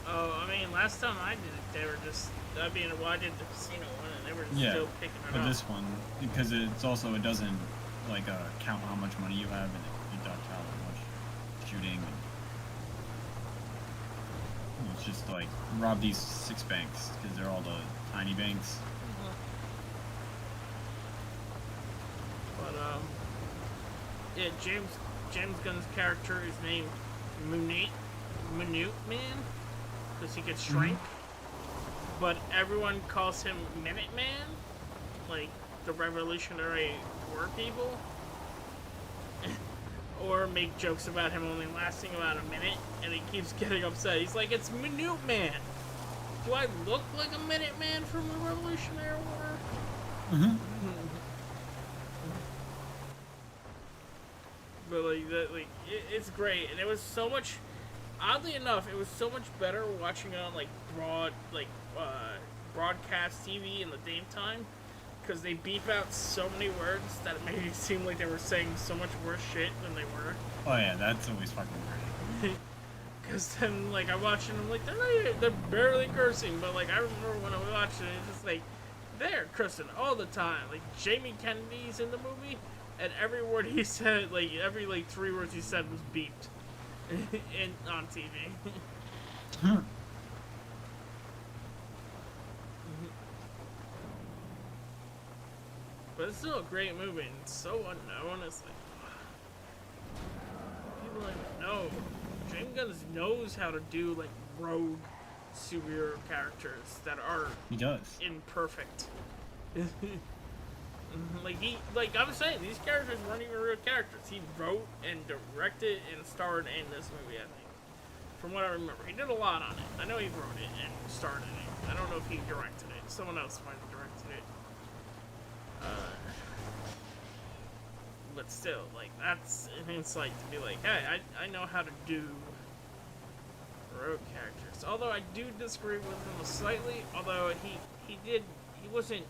Oh, I mean, last time I did it, they were just. I mean, well, I did the casino one, and they were still picking it but up. this one, because it's also it doesn't like count how much money you have, and it deducts how much shooting. And it's just like rob these 6 banks because they're all the tiny banks. But yeah, James Gunn's character is named Minute Man because he could shrink. But everyone calls him Minute Man, like the Revolutionary War people, or make jokes about him only lasting about a minute, and he keeps getting upset. He's like, "It's Minute Man. Do I look like a Minute Man from the Revolutionary War?" But like that, like it's great, and it was so much. Oddly enough, it was so much better watching it on like broadcast TV in the daytime, because they beep out so many words that it made it seem like they were saying so much worse shit than they were. Oh yeah, that's always fucking great. Because then, like, I watched it and I'm like, they're barely cursing, but like I remember when I watched it, it's just like they're cursing all the time. Like Jamie Kennedy's in the movie, and every word he said, like every 3 words he said was beeped. on TV. But it's still a great movie, and it's so unknown. It's like people don't even know. James Gunn knows how to do like rogue superhero characters that are He does. imperfect. Like I was saying, these characters weren't even real characters. He wrote and directed and starred in this movie, I think. From what I remember. He did a lot on it. I know he wrote it and starred in it. I don't know if he directed it. Someone else might have directed it. But still, like, that's an insight to be like, hey, I know how to do rogue characters. Although I do disagree with him slightly, although he wasn't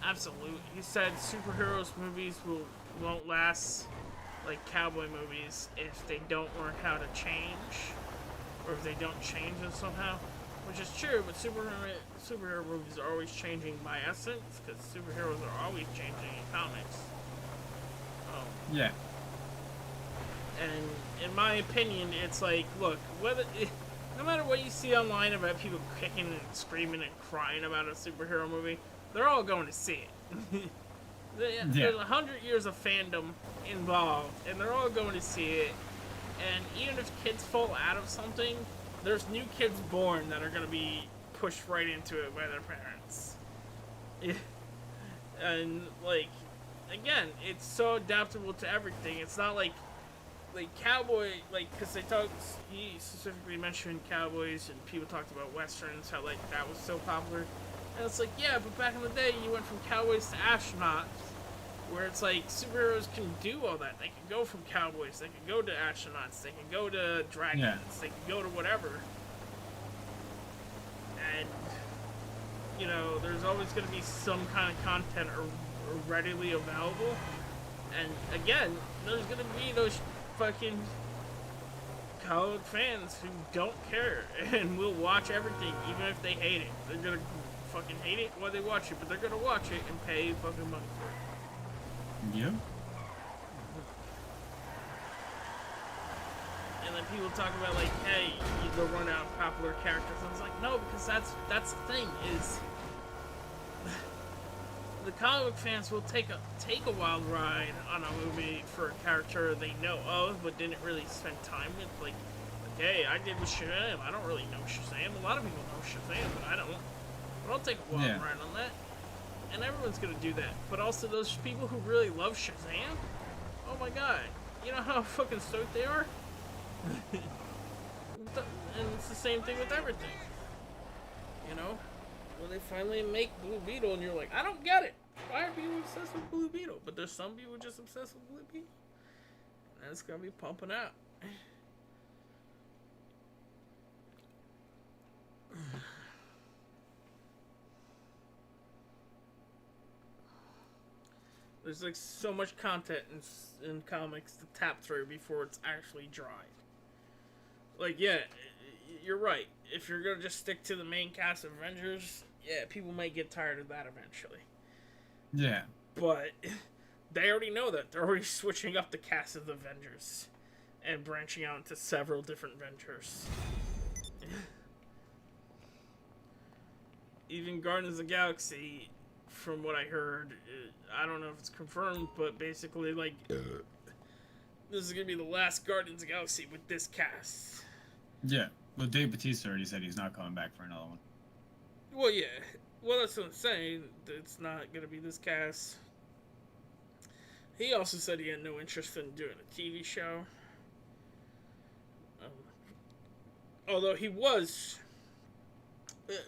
absolute. He said superheroes movies won't last like cowboy movies if they don't learn how to change, or if they don't change it somehow, which is true. But superhero movies are always changing by essence, because superheroes are always changing in comics. Yeah. And in my opinion, it's like, look, no matter what you see online about people kicking and screaming and crying about a superhero movie, they're all going to see it. There's 100 years of fandom involved, and they're all going to see it. And even if kids fall out of something, there's new kids born that are going to be pushed right into it by their parents. And, like, again, it's so adaptable to everything. It's not like cowboy, like, because he specifically mentioned cowboys, and people talked about westerns, how, like, that was so popular. And it's like, yeah, but back in the day, you went from cowboys to astronauts, where it's like, superheroes can do all that. They can go from cowboys, they can go to astronauts, they can go to dragons, they can go to whatever. And, you know, there's always going to be some kind of content readily available. And, again, there's going to be those fucking comic fans who don't care and will watch everything, even if they hate it. They're going to fucking hate it while they watch it, but they're gonna watch it and pay fucking money for it. Yep. And then people talk about like, hey, you'll run out of popular characters. I was like, no, because that's the thing is, the comic fans will take a wild ride on a movie for a character they know of, but didn't really spend time with. Like, hey, I did with Shazam. I don't really know Shazam. A lot of people know Shazam, but I don't. I'll take a wild ride on that. And everyone's gonna do that. But also those people who really love Shazam, oh my god. You know how fucking stoked they are? And it's the same thing with everything. You know? When they finally make Blue Beetle and you're like, I don't get it. Why are people obsessed with Blue Beetle? But there's some people just obsessed with Blue Beetle. And it's gonna be pumping out. There's like so much content in comics to tap through before it's actually dry. Like, yeah, you're right. If you're gonna just stick to the main cast of Avengers, yeah, people might get tired of that eventually. Yeah. But they already know that. They're already switching up the cast of the Avengers and branching out into several different Avengers. Even Guardians of the Galaxy, from what I heard, I don't know if it's confirmed, but basically, like, this is gonna be the last Guardians of the Galaxy with this cast. Yeah. Well, Dave Bautista already said he's not coming back for another one. Well, yeah. Well, that's what I'm saying. It's not gonna be this cast. He also said he had no interest in doing a TV show. Although he was...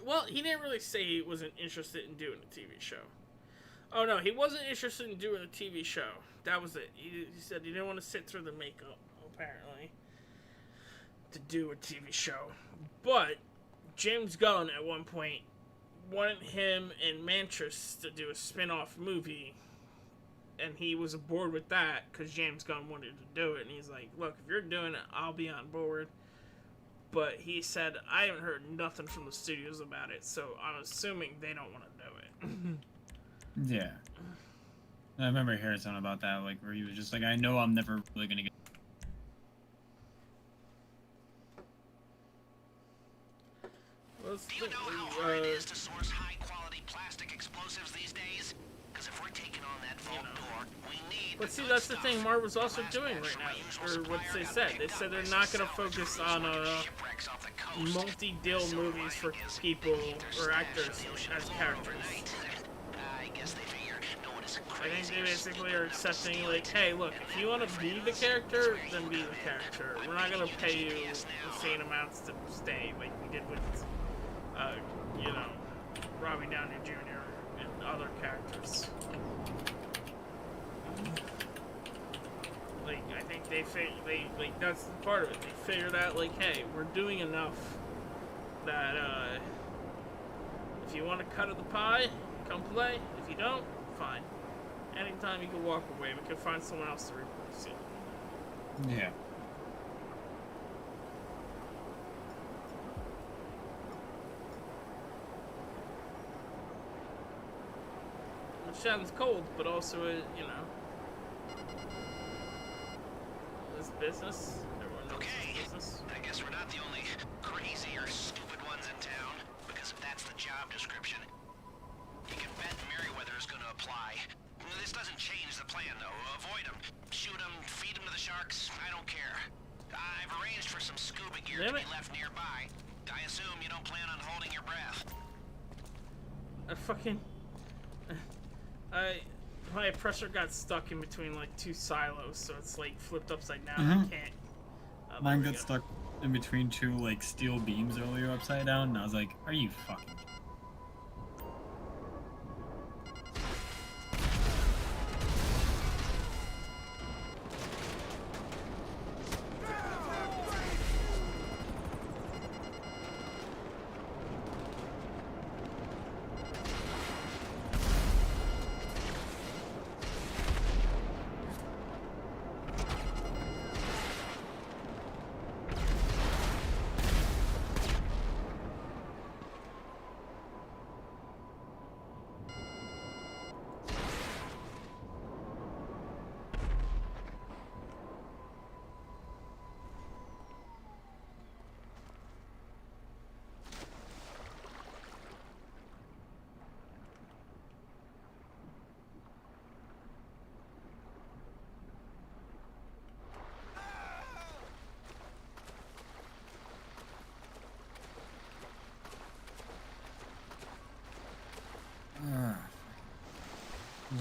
well, he didn't really say he wasn't interested in doing a TV show. Oh, no, he wasn't interested in doing a TV show. That was it. He said he didn't want to sit through the makeup, apparently, to do a TV show. But James Gunn, at one point, wanted him and Mantras to do a spin-off movie, and he was aboard with that because James Gunn wanted to do it. And he's like, look, if you're doing it, I'll be on board. But he said, I haven't heard nothing from the studios about it, so I'm assuming they don't want to do it. Yeah. I remember hearing something about that, like, where he was just like, I know I'm never really gonna get... that's Do you know how hard it is to source high-quality plastic explosives these days? Because if we're taking on that vault door, we need. But see, that's the thing Marvel's also doing right now, or what they said. They said they're not gonna focus on multi-deal movies for people or actors as characters. I guess they figure no one is I think they basically are accepting, like, hey, look, if you want to be the character, then be the character. We're not gonna pay you insane amounts to stay, like we did with, you know, Robbie Downey Jr. and other characters. Like, I think like, that's part of it. They figured out, like, hey, we're doing enough that, if you want to cut of the pie, come play. If you don't, fine. Anytime you can walk away, we can find someone else to replace you. Yeah. Which sounds cold, but also, you know, this business. Everyone knows this business. I guess we're not the only crazy or stupid ones in town, because if that's the job description, you can bet Merryweather is going to apply. This doesn't change the plan, though. Avoid him. Shoot him, feed him to the sharks. I don't care. I've arranged for some scuba gear to be left nearby. I assume you don't plan on holding your breath. My pressure got stuck in between, like, two silos, so it's, like, flipped upside down. Mhm. I can't. Mine got stuck in between two, like, steel beams earlier upside down, and I was like, are you fucking...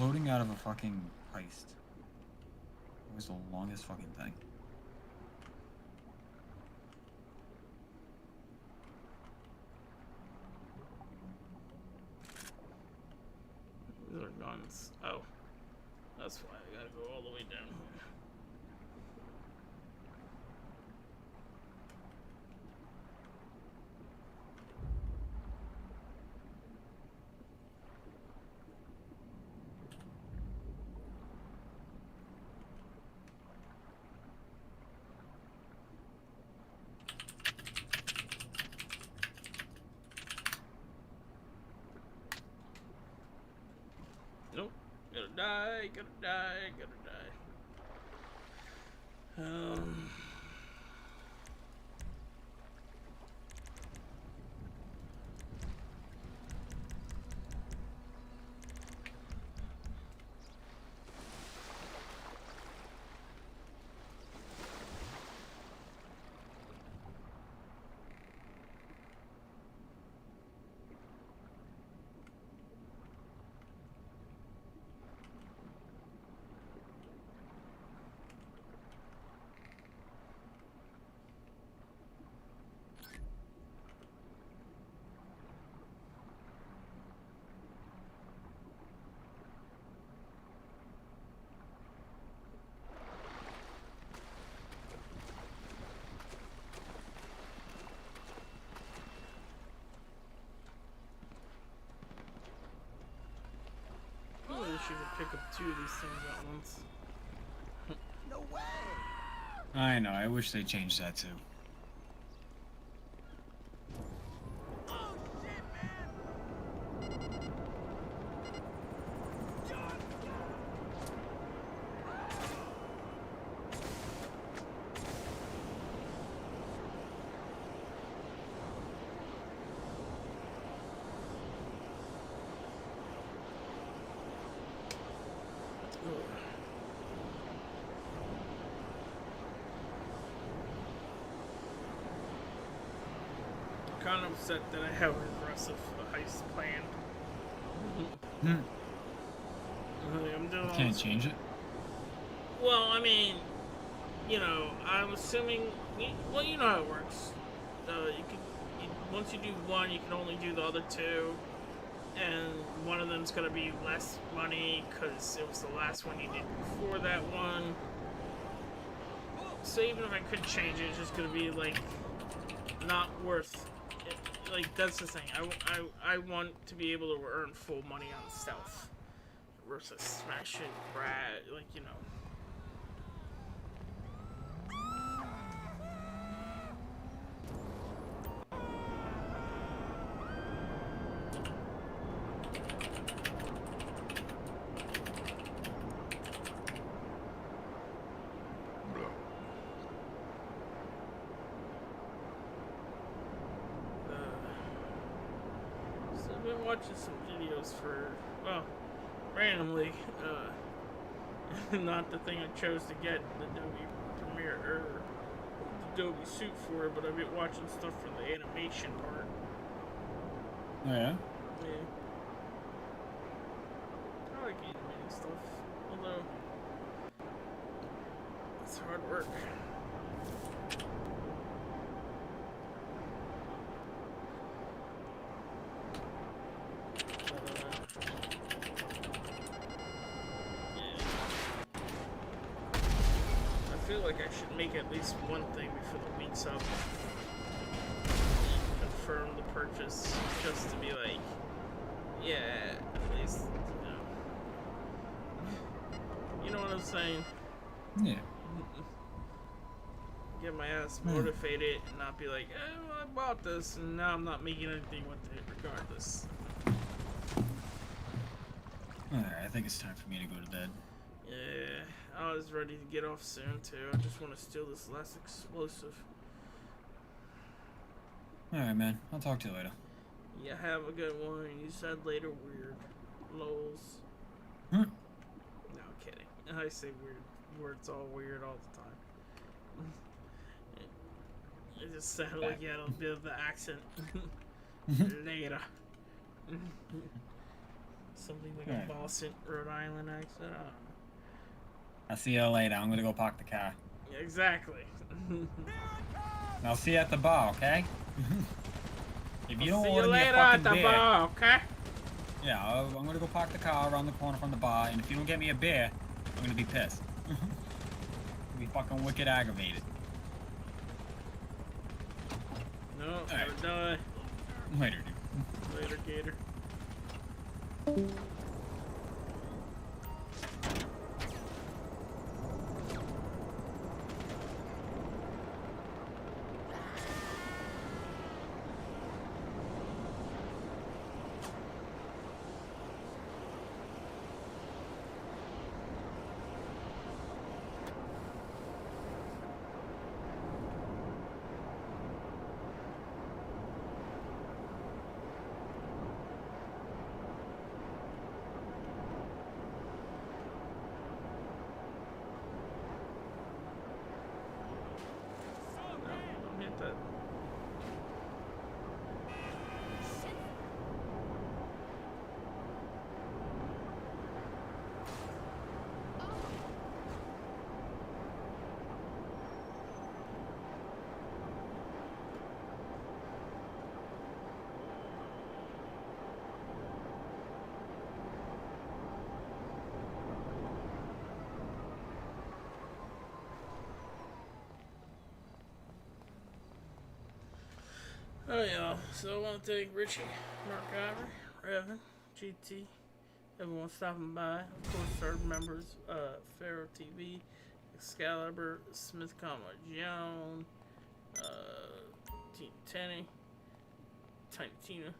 Loading out of a fucking heist. It was the longest fucking thing. These are guns. Oh. That's why I gotta go all the way down here. Nope. Gotta die, gotta die, gotta die. I wish you could pick up two of these things at once. No way! I know, I wish they changed that too. kind of upset that I have an aggressive heist plan. I'm doing all Can't this. change it. Well, I mean, you know, I'm assuming. Well, you know how it works. Once you do one, you can only do the other two, and one of them's gonna be less money because it was the last one you did before that one. So even if I could change it, it's just gonna be like not worth it. Like that's the thing. I want to be able to earn full money on stealth versus smashing Brad. Like you know. I've been watching some videos for, well, randomly, not the thing I chose to get the Adobe Premiere, or the Adobe suit for, but I've been watching stuff from the animation part. Oh yeah? Yeah. I like animating stuff, although it's hard work. I feel like I should make at least one thing before the week's up. Confirm the purchase, just to be like, yeah, at least, you know what I'm saying? Yeah. Get my ass motivated and not be like, well, I bought this and now I'm not making anything with it regardless. Alright, I think it's time for me to go to bed. Yeah, I was ready to get off soon too. I just want to steal this last explosive. Alright, man. I'll talk to you later. Yeah, have a good one. You said later weird. Lols. Hmm? No, kidding. I say weird words all weird all the time. It just sounded like you had a bit of the accent. Later. Something like a Boston, Rhode Island accent. I don't know. I'll see you later. I'm gonna go park the car. Yeah, exactly. I'll see you at the bar, okay? If you don't see order you me a later fucking at the beer, bar, okay? yeah, I'm gonna go park the car around the corner from the bar, and if you don't get me a beer, I'm gonna be pissed. I'll be fucking wicked aggravated. No, never die. Later, dude. Later, Gator. Oh yeah, so I want to thank Richie, Mark Ivor, Revan, GT, everyone stopping by. Of course, our members, Pharaoh TV, Excalibur, Smith, Joan, Team Tenny, Tiny Tina,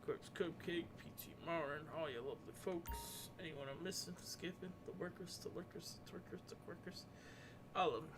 Corpse Cupcake, PT Marin, all you lovely folks. Anyone I'm missing, skipping, the workers, the lurkers, the twerkers, the quirkers, all of them.